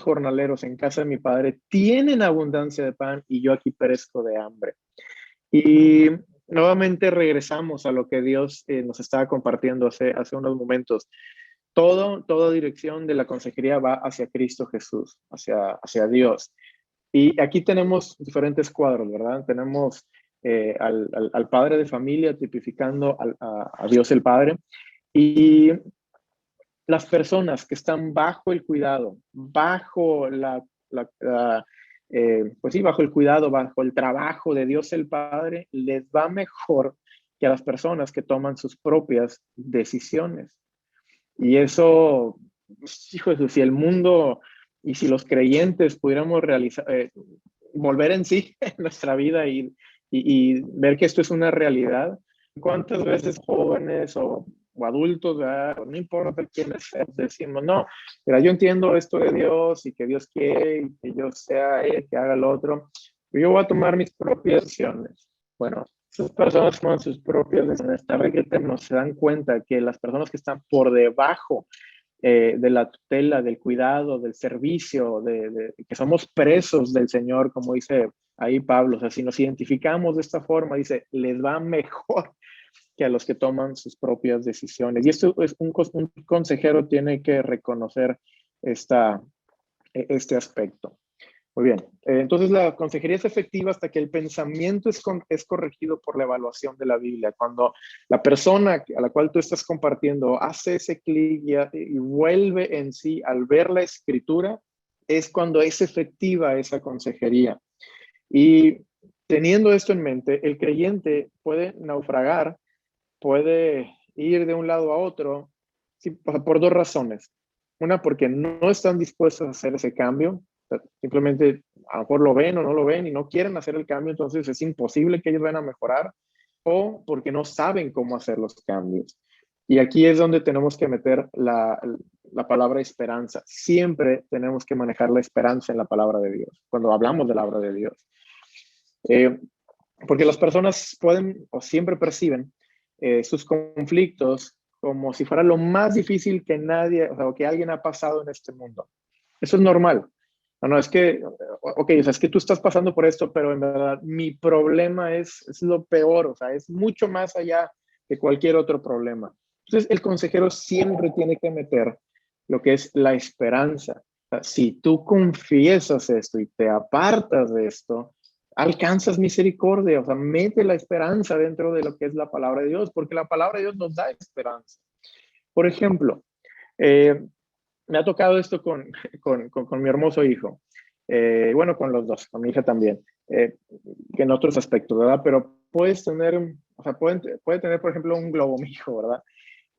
jornaleros en casa de mi padre tienen abundancia de pan y yo aquí perezco de hambre? Y nuevamente regresamos a lo que Dios nos estaba compartiendo hace unos momentos. Toda dirección de la consejería va hacia Cristo Jesús, hacia Dios. Y aquí tenemos diferentes cuadros, ¿verdad? Tenemos al padre de familia tipificando a Dios el Padre, y las personas que están bajo el cuidado, bajo pues sí, bajo el cuidado, bajo el trabajo de Dios el Padre, les va mejor que a las personas que toman sus propias decisiones. Y eso, hijo de Jesús, si el mundo y si los creyentes pudiéramos volver en sí en nuestra vida y ver que esto es una realidad, ¿cuántas veces jóvenes o adultos, ¿verdad? No importa quiénes sean, decimos, no, mira, yo entiendo esto de Dios y que Dios quiere y que yo sea Él, que haga lo otro, pero yo voy a tomar mis propias decisiones? Bueno, esas personas toman sus propias decisiones, tarde que temprano se dan cuenta que las personas que están por debajo de la tutela, del cuidado, del servicio, que somos presos del Señor, como dice ahí Pablo. O sea, si nos identificamos de esta forma, dice, les va mejor que a los que toman sus propias decisiones. Y esto es un consejero tiene que reconocer este aspecto. Muy bien, entonces la consejería es efectiva hasta que el pensamiento es corregido por la evaluación de la Biblia. Cuando la persona a la cual tú estás compartiendo hace ese clic y vuelve en sí al ver la escritura, es cuando es efectiva esa consejería. Y teniendo esto en mente, el creyente puede naufragar, puede ir de un lado a otro, sí, por dos razones. Una, porque no están dispuestos a hacer ese cambio. Simplemente a lo mejor lo ven o no lo ven y no quieren hacer el cambio, entonces es imposible que ellos vayan a mejorar, o porque no saben cómo hacer los cambios. Y aquí es donde tenemos que meter la palabra esperanza. Siempre tenemos que manejar la esperanza en la palabra de Dios, cuando hablamos de la obra de Dios. Porque las personas pueden o siempre perciben sus conflictos como si fuera lo más difícil que nadie, o que alguien ha pasado en este mundo. Eso es normal. No, es que, ok, o sea, es que tú estás pasando por esto, pero en verdad mi problema es lo peor, o sea, es mucho más allá de cualquier otro problema. Entonces, el consejero siempre tiene que meter lo que es la esperanza. O sea, si tú confiesas esto y te apartas de esto, alcanzas misericordia, o sea, mete la esperanza dentro de lo que es la palabra de Dios, porque la palabra de Dios nos da esperanza. Por ejemplo, me ha tocado esto con mi hermoso hijo, bueno, con los dos, con mi hija también, que en otros aspectos, ¿verdad? Pero puedes tener, o sea, puede tener, por ejemplo, un globo, mi hijo, ¿verdad?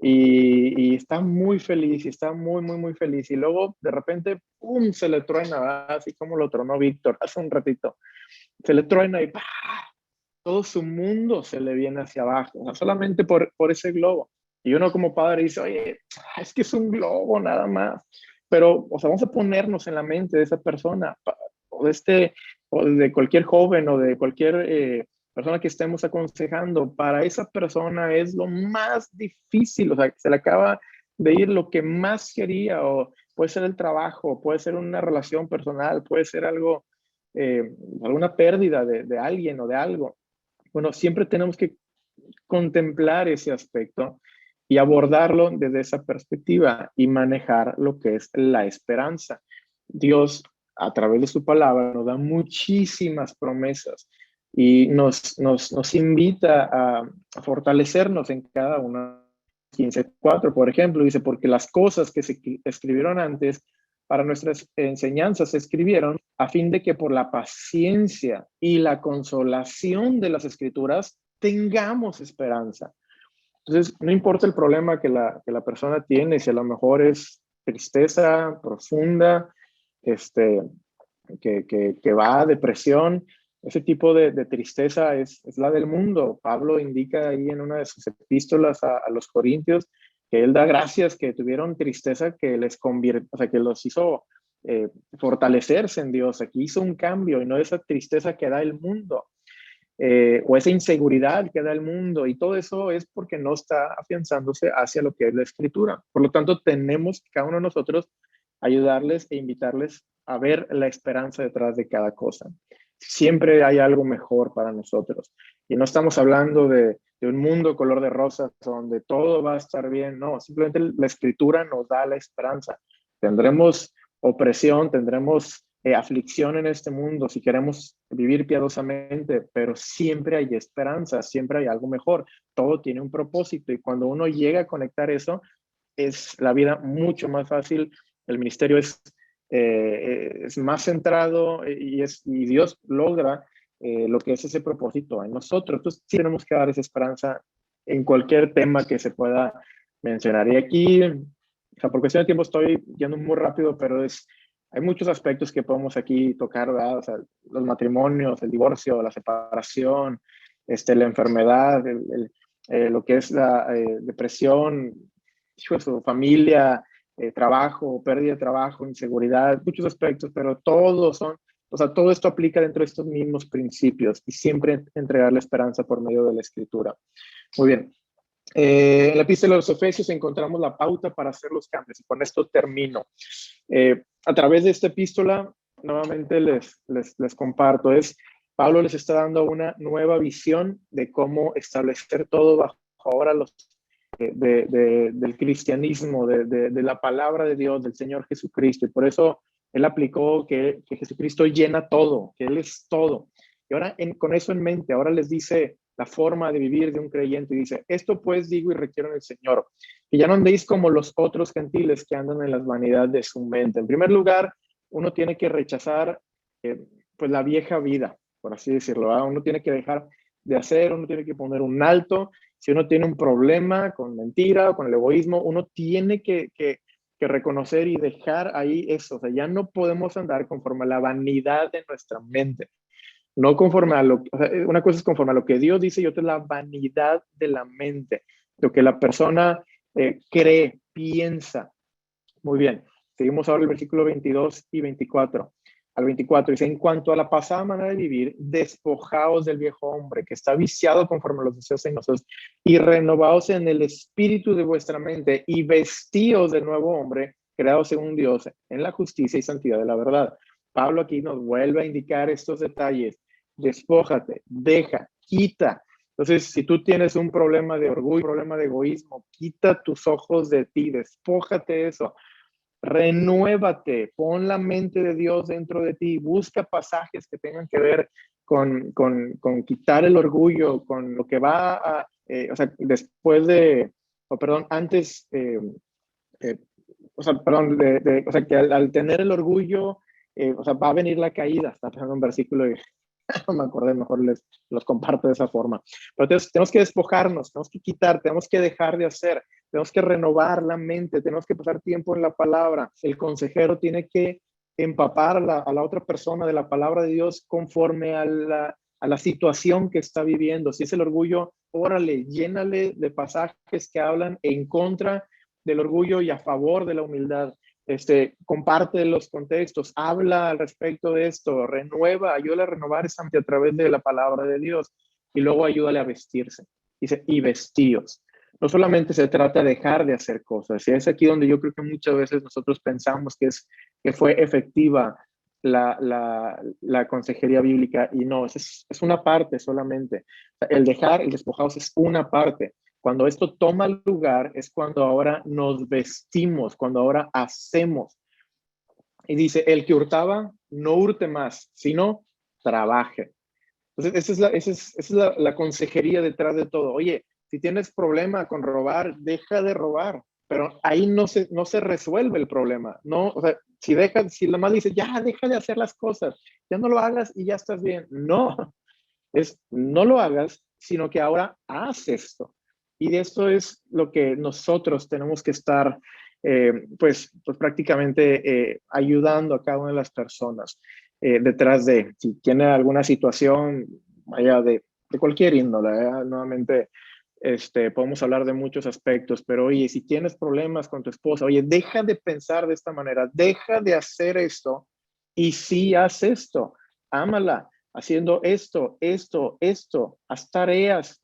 Y está muy feliz, y está muy, muy, muy feliz. Y luego, de repente, ¡pum!, se le truena, ¿verdad? Así como lo tronó Víctor hace un ratito. Se le truena y ¡pah!, todo su mundo se le viene hacia abajo, o sea, solamente por ese globo. Y uno como padre dice, oye, es que es un globo nada más. Pero, o sea, vamos a ponernos en la mente de esa persona, o de cualquier joven, o de cualquier persona que estemos aconsejando. Para esa persona es lo más difícil, o sea, se le acaba de ir lo que más quería, o puede ser el trabajo, puede ser una relación personal, puede ser algo, alguna pérdida de alguien o de algo. Bueno, siempre tenemos que contemplar ese aspecto y abordarlo desde esa perspectiva y manejar lo que es la esperanza. Dios, a través de su palabra, nos da muchísimas promesas y nos invita a fortalecernos en cada una. 15:4, por ejemplo, dice, porque las cosas que se escribieron antes para nuestras enseñanzas se escribieron a fin de que por la paciencia y la consolación de las escrituras tengamos esperanza. Entonces, no importa el problema que la persona tiene, si a lo mejor es tristeza profunda, que va a depresión, ese tipo de tristeza es la del mundo. Pablo indica ahí en una de sus epístolas a los Corintios que él da gracias que tuvieron tristeza que les convirtió, o sea, que los hizo fortalecerse en Dios, que hizo un cambio y no esa tristeza que da el mundo. O esa inseguridad que da el mundo, y todo eso es porque no está afianzándose hacia lo que es la Escritura. Por lo tanto, tenemos cada uno de nosotros ayudarles e invitarles a ver la esperanza detrás de cada cosa. Siempre hay algo mejor para nosotros. Y no estamos hablando de un mundo color de rosas donde todo va a estar bien. No, simplemente la Escritura nos da la esperanza. Tendremos opresión, tendremos aflicción en este mundo si queremos vivir piadosamente, pero siempre hay esperanza, siempre hay algo mejor. Todo tiene un propósito, y cuando uno llega a conectar eso, es la vida mucho más fácil. El ministerio es más centrado, y Dios logra lo que es ese propósito en nosotros. Entonces, sí tenemos que dar esa esperanza en cualquier tema que se pueda mencionar. Y aquí, o sea, por cuestión de tiempo estoy yendo muy rápido, pero hay muchos aspectos que podemos aquí tocar, ¿verdad? O sea, los matrimonios, el divorcio, la separación, la enfermedad, lo que es la depresión, su familia, trabajo, pérdida de trabajo, inseguridad, muchos aspectos, pero todos son, o sea, todo esto aplica dentro de estos mismos principios, y siempre entregar la esperanza por medio de la Escritura. Muy bien. En la epístola de los Efesios encontramos la pauta para hacer los cambios, y con esto termino. A través de esta epístola, nuevamente les comparto, Pablo les está dando una nueva visión de cómo establecer todo bajo ahora del cristianismo, de la palabra de Dios, del Señor Jesucristo. Y por eso él aplicó que Jesucristo llena todo, que Él es todo. Y ahora, con eso en mente, ahora les dice la forma de vivir de un creyente. Y dice: esto pues digo y requiero en el Señor, que ya no andéis como los otros gentiles que andan en las vanidades de su mente. En primer lugar, uno tiene que rechazar pues la vieja vida, por así decirlo, ¿verdad? Uno tiene que dejar de hacer, uno tiene que poner un alto. Si uno tiene un problema con mentira o con el egoísmo, uno tiene que reconocer y dejar ahí eso. O sea, ya no podemos andar conforme a la vanidad de nuestra mente. No conforme a lo, o sea, una cosa es conforme a lo que Dios dice y otra es la vanidad de la mente, lo que la persona cree, piensa. Muy bien, seguimos ahora el versículo 22 y 24. Al 24 dice: en cuanto a la pasada manera de vivir, despojaos del viejo hombre que está viciado conforme a los deseos engañosos, y renovaos en el espíritu de vuestra mente, y vestíos del nuevo hombre creado según Dios en la justicia y santidad de la verdad. Pablo aquí nos vuelve a indicar estos detalles. Despójate, deja, quita. Entonces, si tú tienes un problema de orgullo, un problema de egoísmo, quita tus ojos de ti, despójate eso. Renuévate, pon la mente de Dios dentro de ti, busca pasajes que tengan que ver con quitar el orgullo, con lo que va a, o sea, después de, o perdón, antes, o sea, perdón, o sea, que al tener el orgullo, o sea, va a venir la caída. Está pasando un versículo y no me acordé, mejor los comparto de esa forma. Pero tenemos que despojarnos, tenemos que quitar, tenemos que dejar de hacer, tenemos que renovar la mente, tenemos que pasar tiempo en la palabra. El consejero tiene que empapar a la otra persona de la palabra de Dios conforme a la situación que está viviendo. Si es el orgullo, órale, llénale de pasajes que hablan en contra del orgullo y a favor de la humildad. Comparte los contextos, habla al respecto de esto, renueva, ayúdale a renovar esa mente a través de la palabra de Dios, y luego ayúdale a vestirse. Dice: y vestíos. No solamente se trata de dejar de hacer cosas, y es aquí donde yo creo que muchas veces nosotros pensamos que fue efectiva la consejería bíblica, y no, es una parte solamente. El dejar, el despojados es una parte. Cuando esto toma lugar es cuando ahora nos vestimos, cuando ahora hacemos. Y dice: el que hurtaba, no hurte más, sino trabaje. Entonces, esa es la consejería detrás de todo. Oye, si tienes problema con robar, deja de robar. Pero ahí no se resuelve el problema. No, o sea, si la mamá dice: ya, deja de hacer las cosas, ya no lo hagas y ya estás bien. No, no lo hagas, sino que ahora haz esto. Y de esto es lo que nosotros tenemos que estar, pues prácticamente ayudando a cada una de las personas. detrás de, si tiene alguna situación, vaya de cualquier índole, nuevamente, podemos hablar de muchos aspectos, pero oye, si tienes problemas con tu esposa, oye, deja de pensar de esta manera, deja de hacer esto, y sí haz esto, ámala, haciendo esto, haz tareas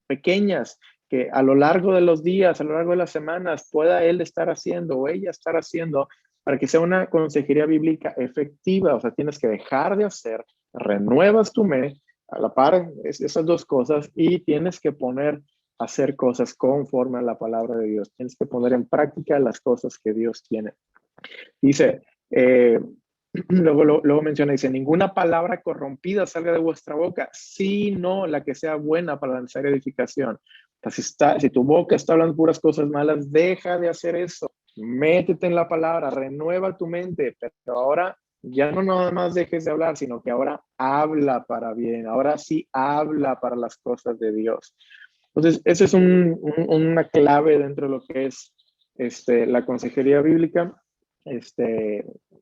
pequeñas que a lo largo de los días, a lo largo de las semanas, pueda él estar haciendo o ella estar haciendo para que sea una consejería bíblica efectiva. O sea, tienes que dejar de hacer, renuevas tu mente, a la par, esas dos cosas, y tienes que poner a hacer cosas conforme a la palabra de Dios. Tienes que poner en práctica las cosas que Dios tiene. Dice, luego menciona, dice, ninguna palabra corrompida salga de vuestra boca, sino la que sea buena para la necesaria edificación. Entonces, si tu boca está hablando puras cosas malas, deja de hacer eso. Métete en la palabra, renueva tu mente, pero ahora ya no nada más dejes de hablar, sino que ahora habla para bien, ahora sí habla para las cosas de Dios. Entonces, esa es una clave dentro de lo que es la consejería bíblica.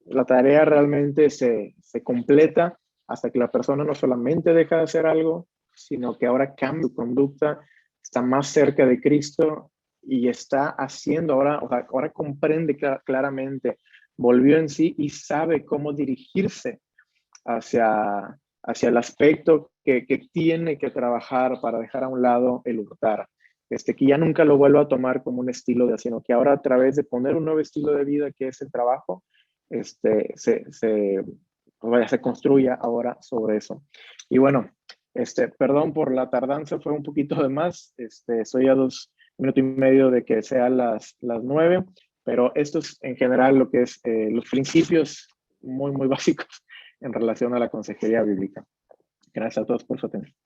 La tarea realmente se completa hasta que la persona no solamente deja de hacer algo, sino que ahora cambia su conducta, está más cerca de Cristo y está haciendo ahora comprende claramente, volvió en sí y sabe cómo dirigirse hacia el aspecto que tiene que trabajar para dejar a un lado el hurtar. Que ya nunca lo vuelva a tomar como un estilo de, sino que ahora a través de poner un nuevo estilo de vida que es el trabajo, se construya ahora sobre eso. Y bueno, perdón por la tardanza, fue un poquito de más, estoy a 2 minutos y medio de que sean las 9, pero esto es en general lo que es los principios muy, muy básicos en relación a la consejería bíblica. Gracias a todos por su atención.